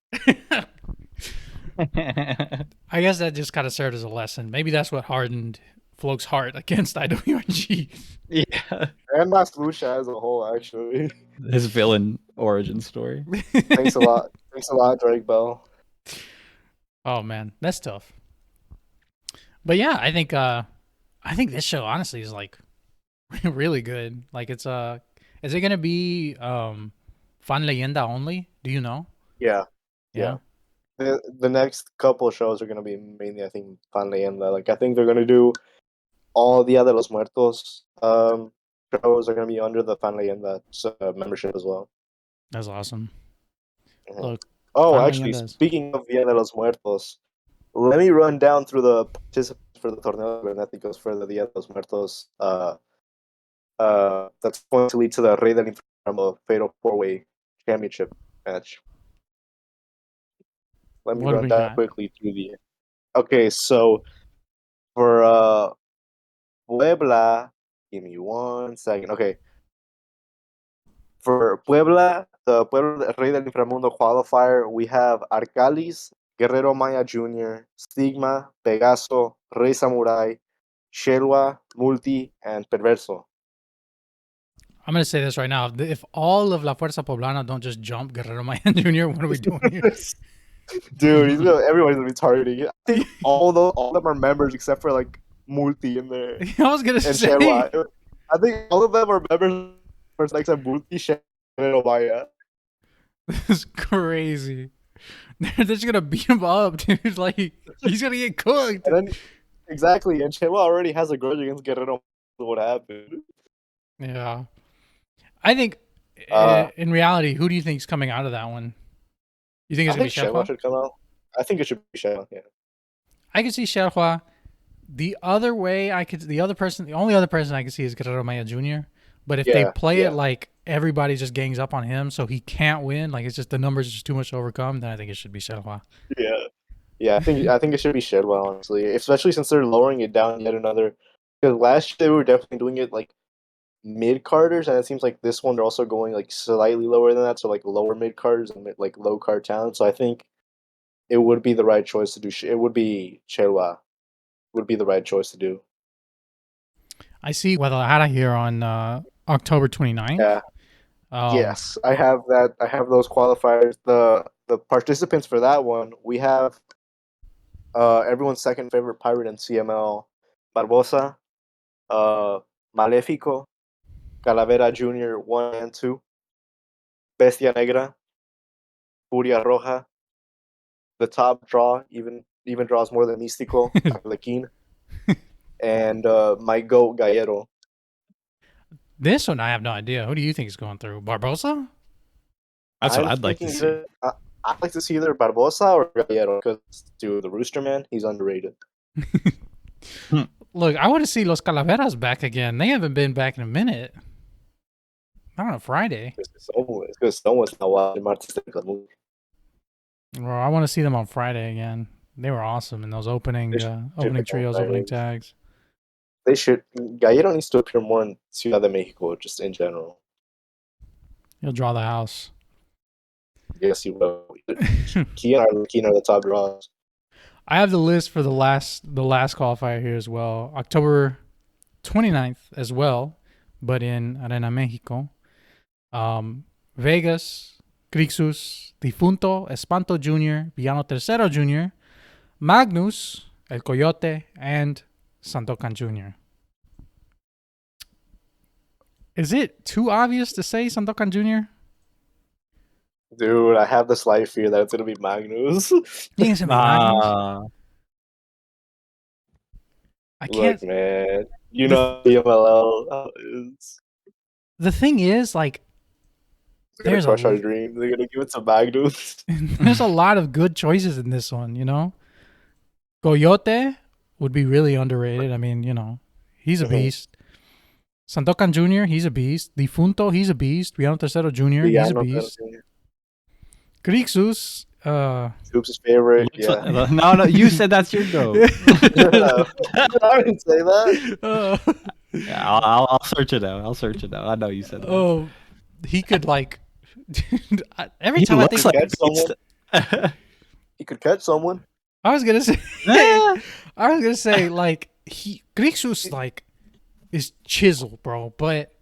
I guess that just kind of served as a lesson. Maybe that's what hardened Floke's heart against IWRG. Yeah. And Mask Lucha as a whole, actually. His villain origin story. Thanks a lot. Thanks a lot, Drake Bell. Oh man, that's tough. But yeah, I think this show honestly is like really good. Like it's is it gonna be Fan Leyenda only? Do you know? Yeah. Yeah. The next couple shows are gonna be mainly, I think, Fan Leyenda. Like I think they're gonna do all Dia de los Muertos shows are gonna be under the Fan Leyenda membership as well. That's awesome. Mhm. Look, Oh, Fan actually, Leyendas. speaking of Dia de los Muertos, let me run down through the participants for the Torneo Cibernéticos for the Dia de los Muertos. That's going to lead to the Rey del Infierno Fatal 4-Way Championship match. Let me What do run we down got? quickly through the. Okay, so for Puebla, give me 1 second. Okay, for Puebla, the Puebla Rey del Inframundo qualifier, we have Arcalis, Guerrero Maya Jr., Stigma, Pegaso, Rey Samurai, Shelwa, Multi, and Perverso. I'm gonna say this right now. If all of La Fuerza Poblana don't just jump Guerrero Maya Jr., what are we doing here? Dude, everyone's gonna be targeting it. I think all of them are members except for like Multi in there I was gonna and say Shelwa. I think all of them are members except Multi, Shelwa, and Maya. this is crazy. They're just gonna beat him up, dude. Like he's gonna get cooked. And then exactly, and Shelwa already has a grudge against Guerrero. What happened? Yeah. I think Uh, in reality, who do you think is coming out of that one? You think I it's gonna be think Shelwa Sherpa? should come out. I think it should be Shelwa. Yeah. I could see Sherpa. The only other person I could see is Guerrero Maya Jr. But if they play it like everybody just gangs up on him, so he can't win, like it's just the numbers are just too much to overcome, then I think it should be Sherpa. Yeah. I think it should be Shedwell, honestly, especially since they're lowering it down yet another. Because last year they were definitely doing it like mid carders, and it seems like this one they're also going like slightly lower than that, so like lower mid carders and like low card talent. So I think it would be the right choice to do. It would be Shelwa. Would be the right choice to do. I see Guadalajara here on October 29th. Yeah. Yes, I have that. I have those qualifiers. The participants for that one, we have everyone's second favorite pirate in CML, Barbosa, Malefico, Calavera Jr. 1 and 2, Bestia Negra, Furia Roja, the top draw even draws more than Místico, Arlequín, and my goat Gallero. This one I have no idea. Who do you think is going through? Barbosa? That's what I'd like to see. I'd like to see either Barbosa or Gallero because, dude, the Rooster Man, he's underrated. Look, I want to see Los Calaveras back again. They haven't been back in a minute. Not on a Friday. It's because someone's not watching Martes de la movie. Well, I want to see them on Friday again. They were awesome in those opening trios, opening tags. They should. Gallero needs to appear more in Ciudad de Mexico, just in general. He'll draw the house. Yes, he will. He and Arlequín are the top draws. I have the list for the last qualifier here as well. October 29th as well, but in Arena Mexico. Vegas, Crixus, Difunto, Espanto Jr., Villano Tercero Jr., Magnus, El Coyote, and Sandokan Jr. Is it too obvious to say Sandokan Jr.? Dude, I have the slight fear that it's gonna be Magnus. Magnus. I can't. Look, man, you know CMLL is. The thing is, like, They're gonna crush our dream. They're gonna give it to Magnus. There's a lot of good choices in this one, you know? Coyote would be really underrated. I mean, you know, he's a beast. Sandokan Jr., he's a beast. Difunto, he's a beast. Villano Tercero Jr., he's a beast. Crixus, Scoops' favorite. Yeah. No, you said that's your goat. I didn't say that. Yeah, I'll search it out. I know you said that. Oh, he could like every time I think catch someone. He could catch someone. I was gonna say, like Grixus like is chiseled, bro. But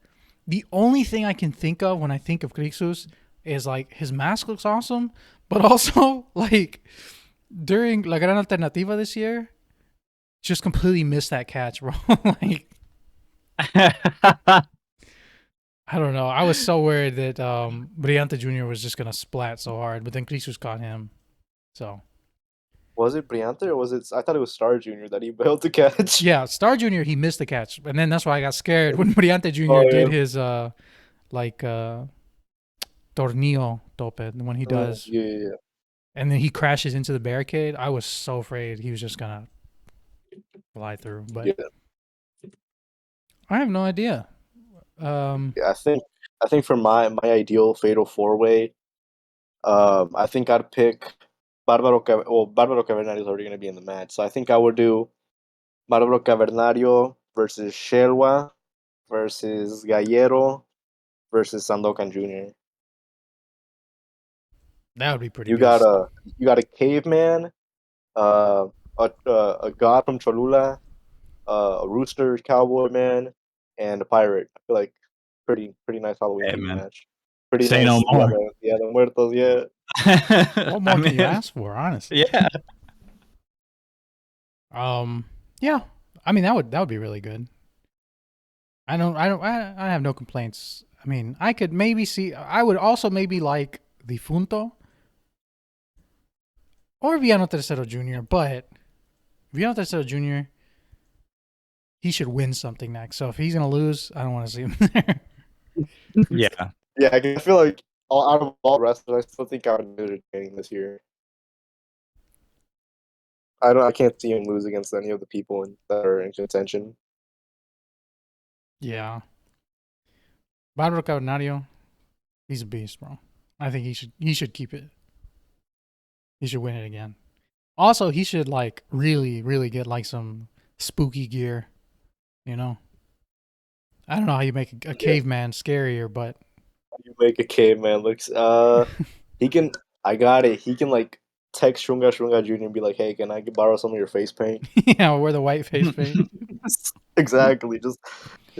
the only thing I can think of when I think of Grixus is like his mask looks awesome, but also like during La Gran Alternativa this year, just completely missed that catch, bro. Like I don't know. I was so worried that Briante Jr. was just gonna splat so hard, but then Grixus caught him. So Was it Briante or was it? I thought it was Star Junior that he failed to catch. yeah, Star Jr. he missed the catch, and then that's why I got scared when Briante Jr. Oh, did yeah. his tornillo tope when he does, Yeah. and then he crashes into the barricade. I was so afraid he was just gonna fly through, but Yeah. I have no idea. Yeah, I think for my ideal fatal four way, I think I'd pick Barbaro Cavernario is already going to be in the match, so I think I would do Barbaro Cavernario versus Sherwa versus Gallero versus Sandokan Jr. That would be pretty. You beast. got a caveman, a god from Cholula, a rooster cowboy man, and a pirate. I feel like pretty nice Halloween Hey, man. match. Pretty Say nice. no more. Yeah, the Muertos. Yeah. What more can you ask for, honestly? Yeah. Yeah. I mean, that would be really good. I have no complaints. I mean, I could maybe see. I would also maybe like the Funto or Villano Tercero Jr. But Villano Tercero Jr. he should win something next. So if he's gonna lose, I don't want to see him there. Yeah. Yeah, I feel like out of all wrestlers, I still think I would be entertaining this year. I can't see him lose against any of the people that are in contention. Yeah. Barbaro Cavernario, he's a beast, bro. I think he should keep it. He should win it again. Also, he should like really get like some spooky gear. You know, I don't know how you make a caveman scarier, but You make a caveman looks. He can. I got it. He can like text Shunga Jr. and be like, "Hey, can I borrow some of your face paint?" yeah, wear the white face paint. Exactly. Just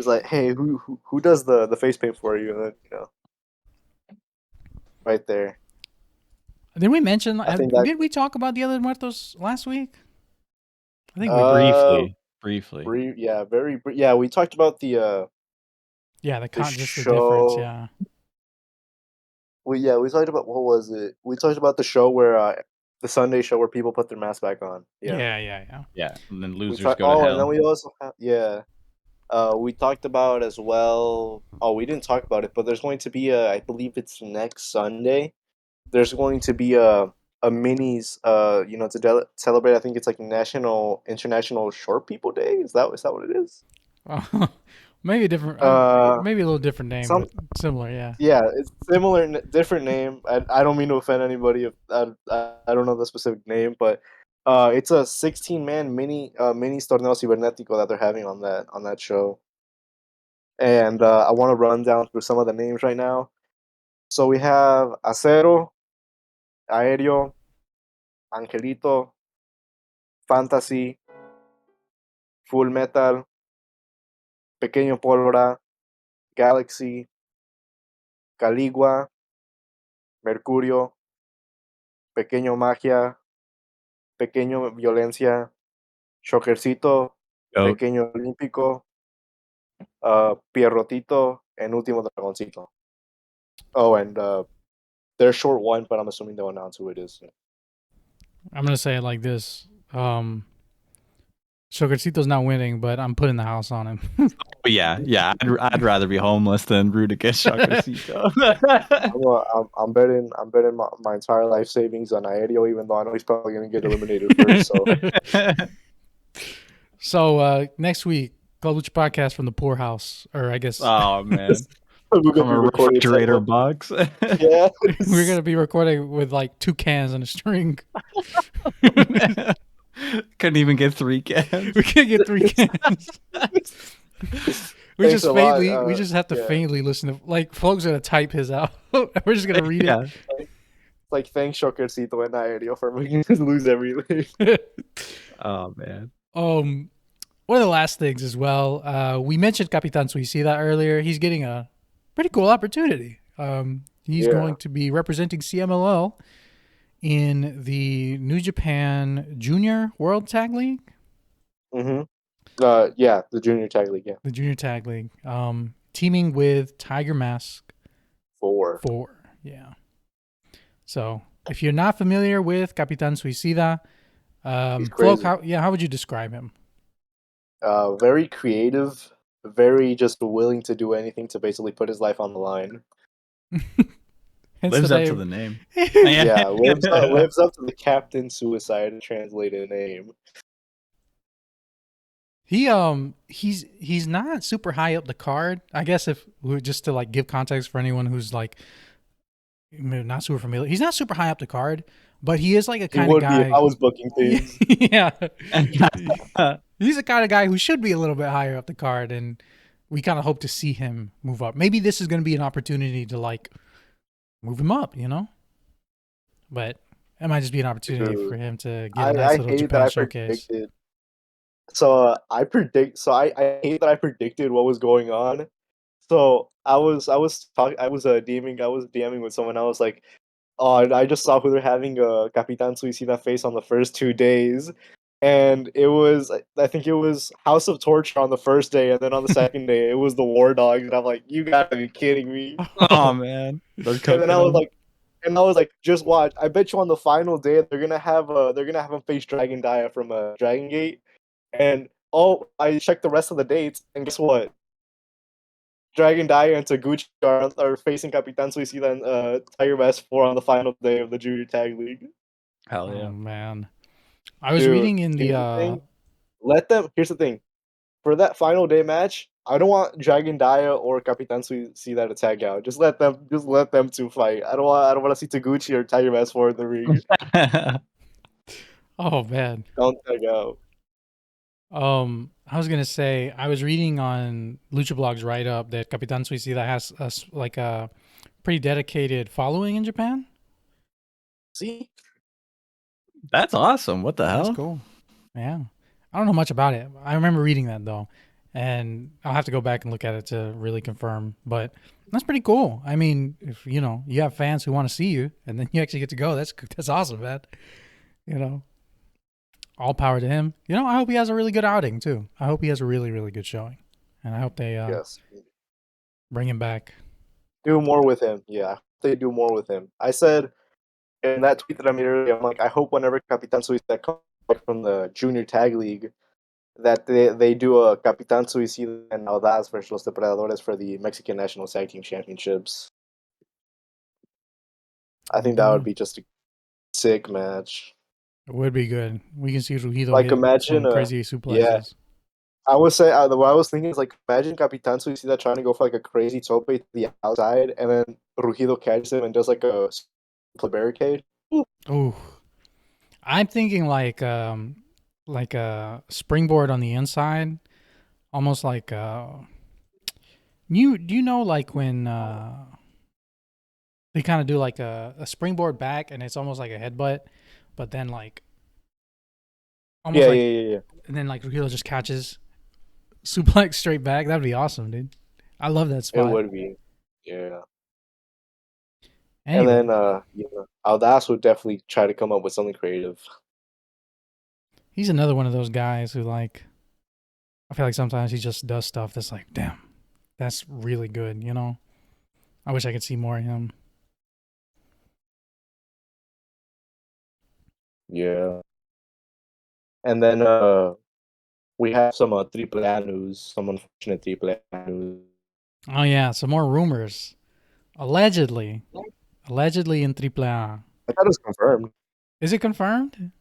like, hey, who does the face paint for you? And then, right there. Did we mention? Did we talk about the other muertos last week? I think Briefly. Yeah, yeah. We talked about the just show. the difference. Yeah. We talked about what was it? We talked about the show where the Sunday show where people put their mask back on. Yeah. Yeah, and then losers go to hell. And then we also have, we talked about as well. Oh, we didn't talk about it, but there's going to be I believe it's next Sunday. There's going to be a minis, to celebrate. I think it's like International Short People Day. Is that what it is? Maybe different. Maybe a little different name, but similar. Yeah. Yeah, it's similar, different name. I don't mean to offend anybody if I don't know the specific name, but it's a 16-man mini torneo cibernetico that they're having on that show. And I want to run down through some of the names right now. So we have Acero, Aéreo, Angelito, Fantasy, Full Metal, Pequeño Pólvora, Galaxy, Caligua, Mercurio, Pequeño Magia, Pequeño Violencia, Shockercito, Goat. Pequeño Olímpico, Pierrotito, and Último Dragoncito. Oh, and they're short one, but I'm assuming they'll announce who it is. I'm gonna say it like this. Sugarcito's not winning, but I'm putting the house on him. But yeah. I'd rather be homeless than root against Sugarcito. I'm betting my entire life savings on Aéreo, even though I know he's probably gonna get eliminated first. So next week, Club Lucha podcast from the poorhouse, or I guess. Oh man. From a refrigerator box. Yeah. We're gonna be recording with like 2 cans and a string. Couldn't even get 3 cans. We can't get 3 cans. We just have to faintly listen to, like, folks gonna type his out. We're just gonna read it. Like thanks Shockercito and Aéreo for making us lose everything. Oh man. one of the last things as well, we mentioned Capitan Suicida earlier. He's getting a pretty cool opportunity. He's Yeah. going to be representing CMLL in the New Japan Junior World Tag League. Mm-hmm. Yeah, the Junior Tag League. Yeah, The Junior Tag League. Teaming with Tiger Mask 4. 4. Yeah. So if you're not familiar with Capitan Suicida, He's Flo, crazy. how would you describe him? Very creative, very just willing to do anything to basically put his life on the line. Hence Lives the up to name. the name. Yeah, lives up to the Captain Suicide translated name. He's not super high up the card. I guess if just to like give context for anyone who's like not super familiar, he's not super high up the card, but he is like a He kind of would be if guy. I was booking things. Yeah, he's the kind of guy who should be a little bit higher up the card, and we kind of hope to see him move up. Maybe this is going to be an opportunity to like move him up, you know. But it might just be an opportunity Dude, for him to get a nice I little hate that Japan I showcase. predicted. So I hate that I predicted what was going on. So I was DMing with someone. I was like, oh, I just saw who they're having a Capitan Suicida face on the first 2 days, and I think it was House of Torture on the first day, and then on the second day it was the War Dogs, and I'm like, you gotta be kidding me. Oh man, they're And cooking then I was him. like, just watch. I bet you on the final day they're gonna have him face Dragon Dia from Dragon Gate, and I checked the rest of the dates, and guess what? Dragon Dia and Taguchi are facing Capitan Suicida and Tiger Mask 4 on the final day of the Junior Tag League. Hell Oh yeah. man, I was Dude, reading in here's the the thing. Here's the thing. For that final day match, I don't want Dragon Dia or Capitan Suicida to tag out. Just let them two fight. I don't want to see Taguchi or Tiger Mask 4 in the ring. oh man. Don't tag out. I was gonna say I was reading on Lucha Blog's write up that Capitan Suicida has like a pretty dedicated following in Japan. See? That's awesome. What the That's hell? cool. Yeah, I don't know much about it. I remember reading that though, and I'll have to go back and look at it to really confirm. But that's pretty cool. I mean, if you have fans who want to see you, and then you actually get to go, that's awesome, man. You know, all power to him. I hope he has a really good outing too. I hope he has a really, really good showing, and I hope they Yes. bring him back. Do more with him. Yeah. They do more with him. I said in that tweet that I made earlier, I'm like, I hope whenever Capitan Suicida comes back from the Junior Tag League, that they do a Capitan Suicida and Audaz versus Los Depredadores for the Mexican National Tag Team Championships. I think that would be just a sick match. It would be good. We can see Rugido Like, hit imagine, some crazy yeah. suplexes. I would say what I was thinking is like, imagine Capitan Suicida trying to go for like a crazy tope to the outside, and then Rugido catches him and does like a barricade. Oh, I'm thinking like a springboard on the inside, almost like do you know like when they kind of do like a springboard back and it's almost like a headbutt, but then like almost Yeah, like yeah. and then like Rugido just catches suplex straight back. That'd be awesome, dude. I love that spot. It would be. Yeah. Anyway, And then Audaz would definitely try to come up with something creative. he's another one of those guys who like I feel like sometimes he just does stuff that's like, damn, that's really good, I wish I could see more of him. Yeah. And then we have some AAA news, some unfortunate AAA news. Oh yeah, some more rumors. Allegedly in AAA. I thought it was confirmed. Is it confirmed?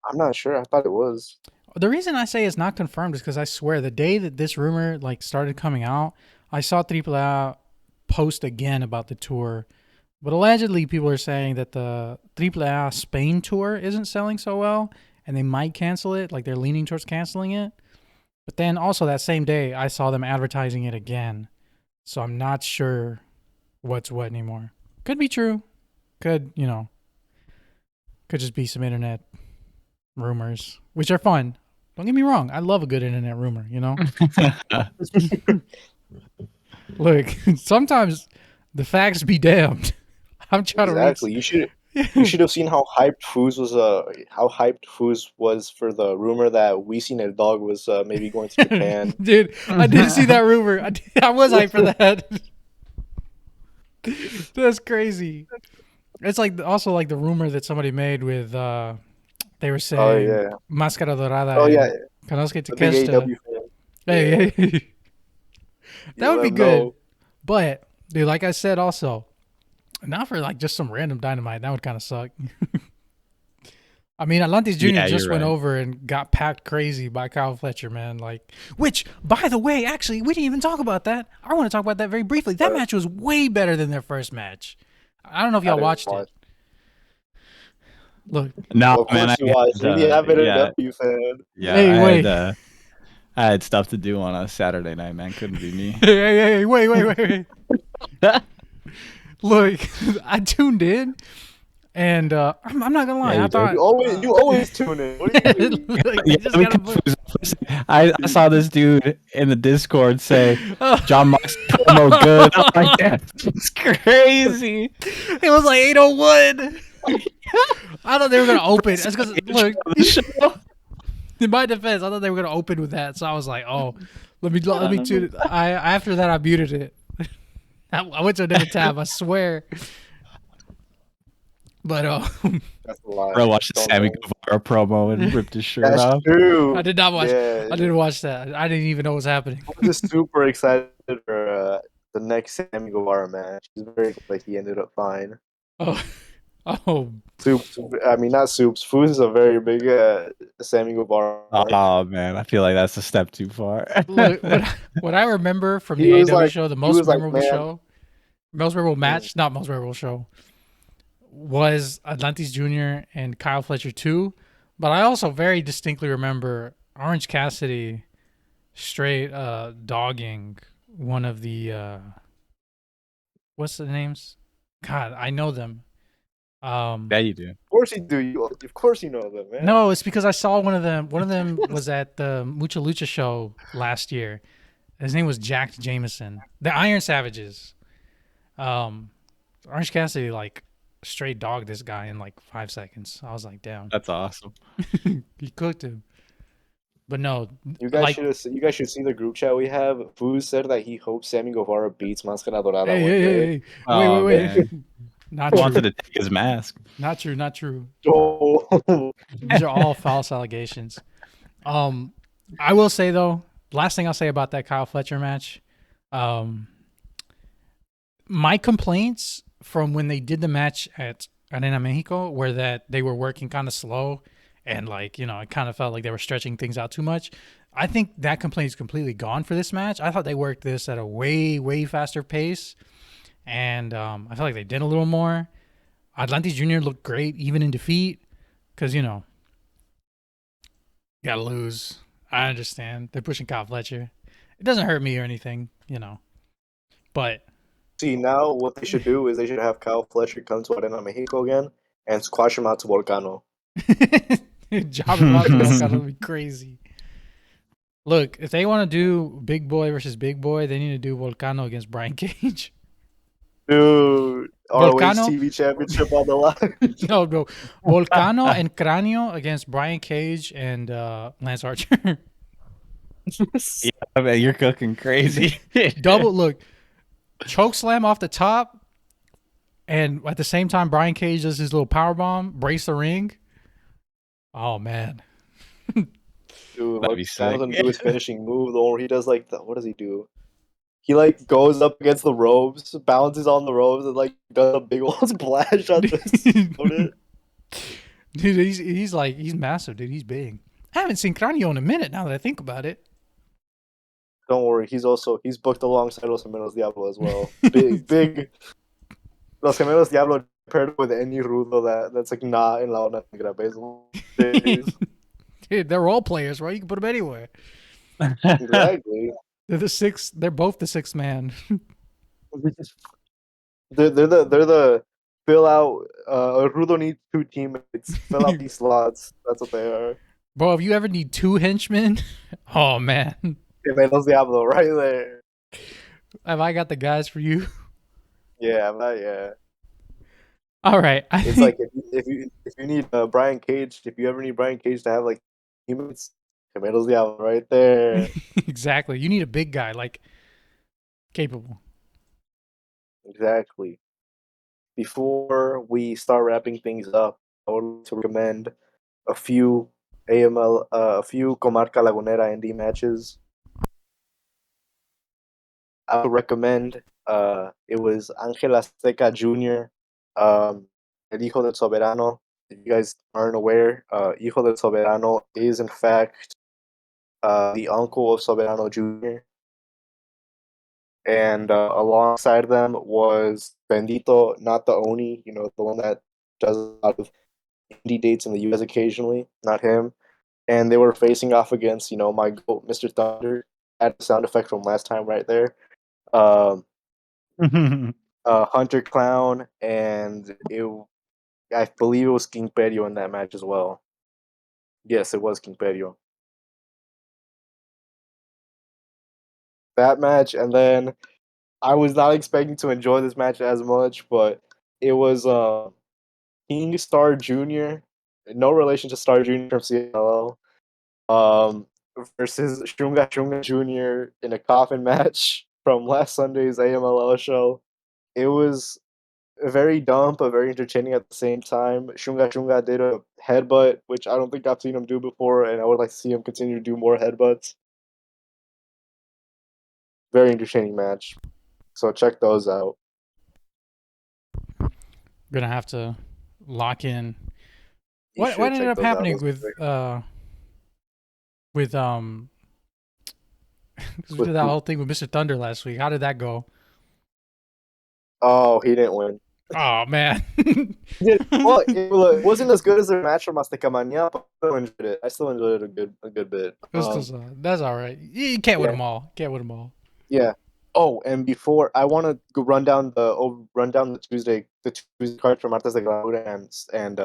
I'm not sure. I thought it was. The reason I say it's not confirmed is because I swear the day that this rumor like started coming out, I saw AAA post again about the tour. But allegedly, people are saying that the AAA Spain tour isn't selling so well, and they might cancel it. Like they're leaning towards canceling it. But then also that same day, I saw them advertising it again. So I'm not sure what's what anymore. Could be true. Could just be some internet rumors, which are fun. Don't get me wrong. I love a good internet rumor. Look, sometimes the facts be damned. I'm trying Exactly. to You should have seen how hyped Foos was for the rumor that We Seen El Dog was maybe going to Japan. Dude, I did see that rumor. I was hyped for that. That's crazy. It's like also like the rumor that somebody made with they were saying yeah. Máscara Dorada Oh yeah, and Kanosuke the big Takeshita. AEW fan. Hey, Yeah. hey. You That would let be 'em good. know. But dude, like I said also, not for like just some random dynamite. That would kind of suck. I mean, Atlantis Jr. Yeah, just you're went right. over and got packed crazy by Kyle Fletcher, man. Like, which, by the way, actually, we didn't even talk about that. I want to talk about that very briefly. That match was way better than their first match. I don't know if y'all watched it. Look, No, Well, of man, course you watched. You're the avid yeah, AEW fan. yeah. Hey, wait. I had stuff to do on a Saturday night, man. Couldn't be me. hey, wait. Look, I tuned in, and I'm not gonna lie. Yeah, I thought You always tune in. What do you mean? Look, Yeah, they just let me gotta confuse it. I saw this dude in the Discord say Oh. John Mox promo good. I'm like, that's crazy. It was like 8:01. I thought they were gonna open. That's because look, in my defense, I thought they were gonna open with that. So I was like, oh, let me tune it. I after that I muted it. I went to a different tab. I swear. But That's a lie. Bro, watched the Don't Sammy know. Guevara promo and ripped his shirt That's off. true. I did not watch. Yeah, I didn't watch that. I didn't even know what was happening. I'm just super excited for the next Sammy Guevara match. He's very glad he ended up fine. Oh, Soups. I mean, not Soups. Foos is a very big Sammy Guevara. Oh man, I feel like that's a step too far. look, what I remember from He the was AW like- show, the he most was like, memorable man- show, most memorable match, not most memorable show, was Atlantis Jr. and Kyle Fletcher 2. But I also very distinctly remember Orange Cassidy straight dogging one of the what's the names? God, I know them. Yeah, you do. Of course you do. Of course you know them, man. No, it's because I saw one of them. One of them was at the Mucha Lucha show last year. His name was Jack Jameson. The Iron Savages. Orange Cassidy like straight dogged this guy in like 5 seconds. I was like, damn, That's awesome. he cooked him. But no, You guys like, should see the group chat we have. Foos said that he hopes Sammy Guevara beats Máscara Dorada one day. hey, Oh, wait. man. Not He wanted true. to take his mask. Not true. Oh. These are all false allegations. I will say though, last thing I'll say about that Kyle Fletcher match, my complaints from when they did the match at Arena Mexico were that they were working kind of slow and like, it kind of felt like they were stretching things out too much. I think that complaint is completely gone for this match. I thought they worked this at a way faster pace, and I feel like they did a little more. Atlantis Jr. looked great even in defeat because, gotta lose. I understand. They're pushing Kyle Fletcher. It doesn't hurt me or anything, but See, now what they should do is they should have Kyle Fletcher come to Arena Mexico again and squash him out to Volcano. Job him out to Volcano would be crazy. Look, if they want to do big boy versus big boy, they need to do Volcano against Brian Cage. Dude, Volcano? ROH TV Championship on the line. No, bro. Volcano and Cranio against Brian Cage and Lance Archer. Yeah, I mean, you're cooking crazy. Double, look, choke slam off the top, and at the same time, Brian Cage does his little power bomb, brace the ring. Oh man, Dude, That'd be Volcano doesn't sick. do his finishing move though. He does what does he do? He goes up against the ropes, bounces on the ropes, and does a big old splash on his opponent. dude, he's massive, dude. He's big. I haven't seen Cranio in a minute now that I think about it. Don't worry, he's booked alongside Los Gemelos Diablo as well. Big Los Gemelos Diablo paired with any Rudo that's not in La Ona Negra, basically. Dude, they're role players, right? You can put them anywhere. Exactly. They're both the sixth man. They're the fill out. Rudo needs two teammates. Fill out these slots. That's what they are. Bro, if you ever need 2 henchmen, oh man, Gemelos Diablo, right there. have I got the guys for you? Yeah, yeah. All right, I It's think like if you need Brian Cage, if you ever need Brian Cage to have like teammates, Gemelos Diablo, right there. exactly. You need a big guy, like capable. Exactly. Before we start wrapping things up, I would like to recommend a few a few Comarca Lagunera ND matches. I would recommend it was Ángel Azteca Jr., El Hijo del Soberano. If you guys aren't aware, Hijo del Soberano is in fact the uncle of Soberano Jr. And alongside them was Bendito, not the Oni, you know, the one that does a lot of indie dates in the US occasionally, not him. And they were facing off against, you know, my goat, Mr. Thunder. Had a sound effect from last time right there. Um, Hunter Clown, and I believe it was King Perio in that match as well. Yes, it was King Perio. That match, and then I was not expecting to enjoy this match as much, but it was King Star Jr., no relation to Star Jr. from CMLL, versus Shunga Shunga Jr. in a coffin match from last Sunday's AMLL show. It was very dumb but very entertaining at the same time. Shunga Shunga did a headbutt, which I don't think I've seen him do before, and I would like to see him continue to do more headbutts. Very entertaining match. So check those out. Gonna have to lock in. You What should ended check up those out. happening Those are with because we with did that whole thing with Mr. Thunder last week. How did that go? Oh, he didn't win. Oh man. Well, it wasn't as good as their match from Azteca Mania, but I still enjoyed it. I still enjoyed it a good bit. That's all right. You can't win Yeah. them all. Can't win them all. Yeah. Oh, and before I want to go run down the Tuesday card for Martes de Glamour and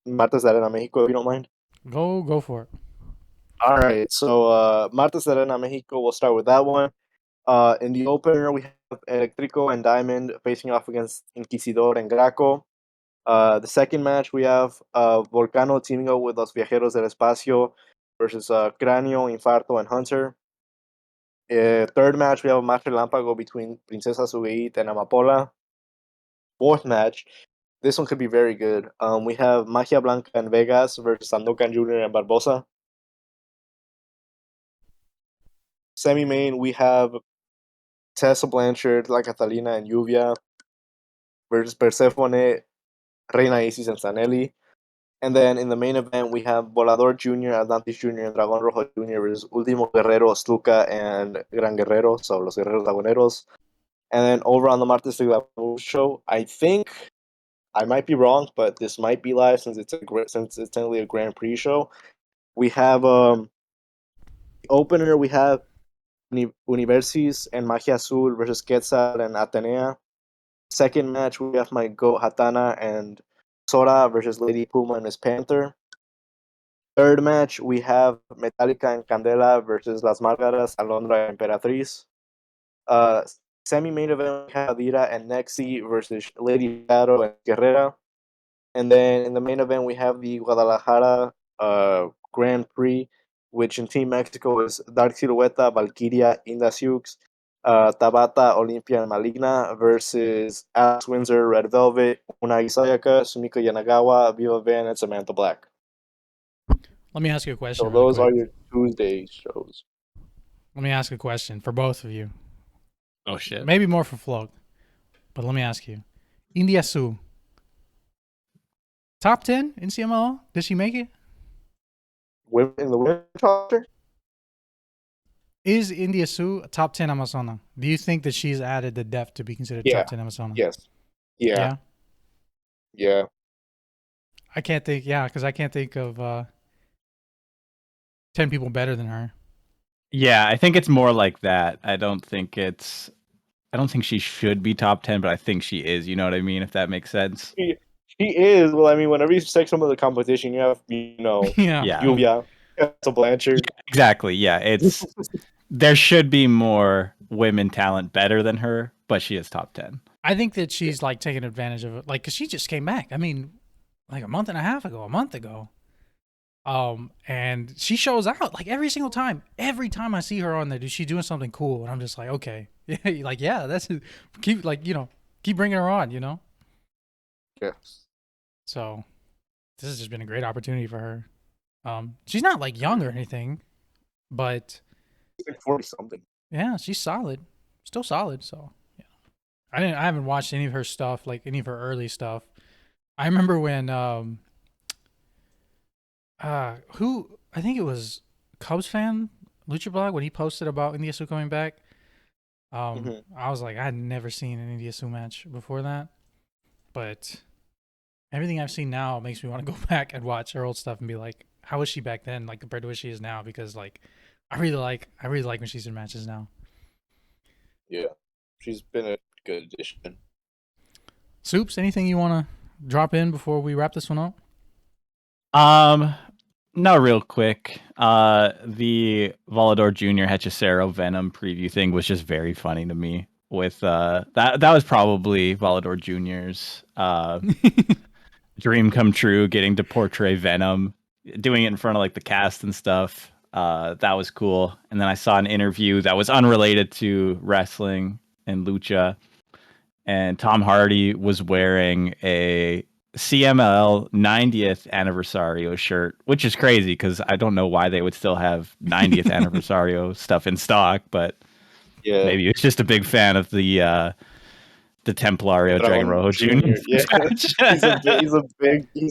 Martes de Arena Mexico, if you don't mind. Go for it. All right, so Martes de Arena Mexico, we'll start with that one. In the opener, we have Electrico and Diamond facing off against Inquisidor and Graco. The second match, we have Volcano teaming up with Los Viajeros del Espacio versus Cráneo, Infarto, and Hunter. Third match, we have a match relámpago between Princesa Sugeit and Amapola. Fourth match, this one could be very good. We have Magia Blanca and Vegas versus Sandokan Jr. and Barbosa. Semi-main, we have Tessa Blanchard, La Catalina, and Lluvia versus Persephone, Reina Isis, and Sanelli. And then in the main event, we have Volador Jr., Atlantis Jr., and Dragón Rojo Jr. versus Último Guerrero, Stuka, and Gran Guerrero, so Los Guerreros Laguneros. And then over on the Martes de Glamour show, I think I might be wrong, but this might be live since it's technically a Grand Prix show. We have opener. We have Universis and Magia Azul versus Quetzal and Atenea. Second match, we have my Go Hatana and Sora versus Lady Puma and Miss Panther. Third match, we have Metallica and Candela versus Las Márgaras, Alondra and Emperatriz. Uh, Semi-main event, we have Adira and Nexi versus Lady Shadow and Guerrera. And then in the main event, we have the Guadalajara Grand Prix, which in Team Mexico is Dark Silueta, Valkyria, Inda Siux, Tabata, Olympia, and Maligna versus Alex Windsor, Red Velvet, Unagi Sayaka, Sumiko Yanagawa, Viva Van, and Samantha Black. Let me ask you a question. So Really those quick. are your Tuesday shows. Let me ask a question for both of you. Oh shit. Maybe more for Flog, but let me ask you. India Sue. Top 10 in CMLL? Did she make it? In the women's roster? Is India Sue a top 10 Amazona? Do you think that she's added the depth to be considered Yeah. top 10 Amazona? Yes. Yeah. I can't think, because I can't think of 10 people better than her. Yeah, I think it's more like that. I don't think she should be top 10, but I think she is. You know what I mean? If that makes sense. She is. Well, I mean, whenever you take some of the competition, you have, Yeah. Yeah. Yuya, to Blanchard. Exactly. Yeah. It's there should be more women talent better than her, but she is top 10. I think that she's like taking advantage of it, like, cause she just came back. I mean, like a month ago. And she shows out like every single time. Every time I see her on there, she's doing something cool, and I'm just like, okay, yeah, like yeah, that's keep like keep bringing her on, Yes. So this has just been a great opportunity for her. She's not like young or anything, but She's like 40 something. yeah, she's solid, still solid. So yeah, I haven't watched any of her stuff, like any of her early stuff. I remember when who I think it was Cubs fan Lucha Blog when he posted about India Su coming back. I was like, I had never seen an India Su match before that, but everything I've seen now makes me want to go back and watch her old stuff and be like, how was she back then, like compared to what she is now? Because like, I really like when she's in matches now. Yeah, she's been a good addition. Soups, anything you want to drop in before we wrap this one up? No, real quick. The Volador Jr. Hechicero Venom preview thing was just very funny to me. With that was probably Volador Jr.'s dream come true, getting to portray Venom, doing it in front of like the cast and stuff. That was cool. And then I saw an interview that was unrelated to wrestling and Lucha, and Tom Hardy was wearing a CMLL 90th anniversario shirt, which is crazy because I don't know why they would still have 90th anniversario stuff in stock, but Yeah, maybe it's just a big fan of the Templario Dragon Rojo Jr. Yeah, he's a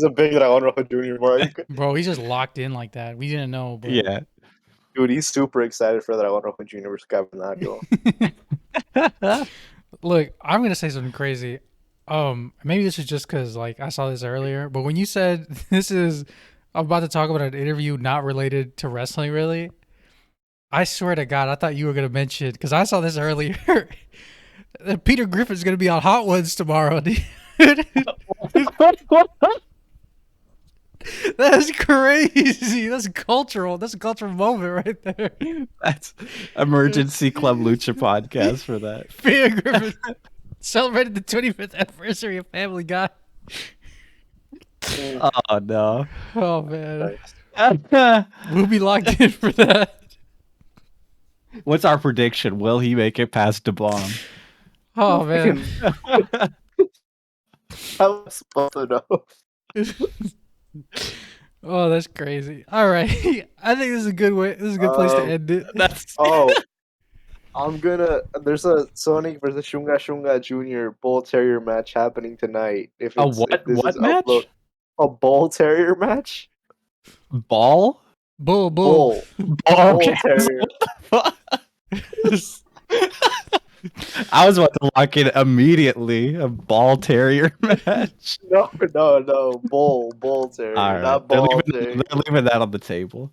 big Dragon Rojo Jr. mark. Bro, he's just locked in like that. We didn't know, but Yeah. Dude, he's super excited for Dragon Rojo Jr. versus Capitan. Look, I'm gonna say something crazy. Maybe this is just because like I saw this earlier, but when you said I'm about to talk about an interview not related to wrestling, really, I swear to God, I thought you were gonna mention, because I saw this earlier, that Peter Griffin's gonna be on Hot Ones tomorrow, dude. That's crazy. That's cultural. That's a cultural moment right there. That's Emergency Club Lucha podcast for that. Peter Griffin celebrated the 25th anniversary of Family Guy. Oh no. Oh man. We'll be locked in for that. What's our prediction? Will he make it past DeBlom? Oh man. I was supposed to know. Oh, that's crazy. All right. I think this is a good way. This is a good place to end it. There's a Sonic versus Shunga Shunga Jr. Bull Terrier match happening tonight. What match? A Bull Terrier match? Bull. Bull Terrier. I was about to lock in immediately a ball terrier match. No, Bull Terrier, Right. not Ball Terrier. They're leaving that on the table.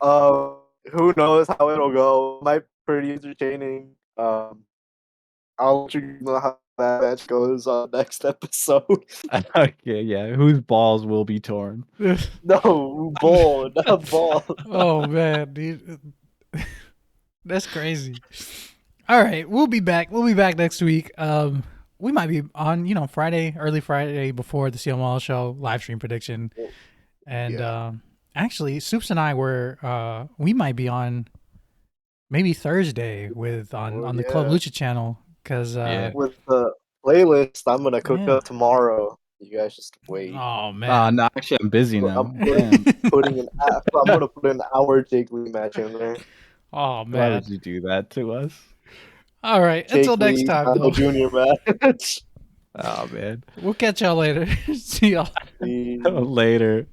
Who knows how it'll go? Might be pretty entertaining. I'll let you know how that match goes on next episode. Okay, yeah. Whose balls will be torn? No, Bull, not Ball. Oh man, dude. That's crazy. All right, we'll be back. We'll be back next week. We might be on, Friday, early Friday before the CMLL show live stream prediction, and actually, Soups and I we might be on maybe Thursday on the Club Lucha channel because with the playlist I'm gonna cook up tomorrow. You guys just wait. Oh man, no, actually I'm busy now. I'm gonna put an hour Jiggly match in there. Oh man, why would you do that to us? All right, until next time. The junior match. Oh man, we'll catch y'all later. See y'all later.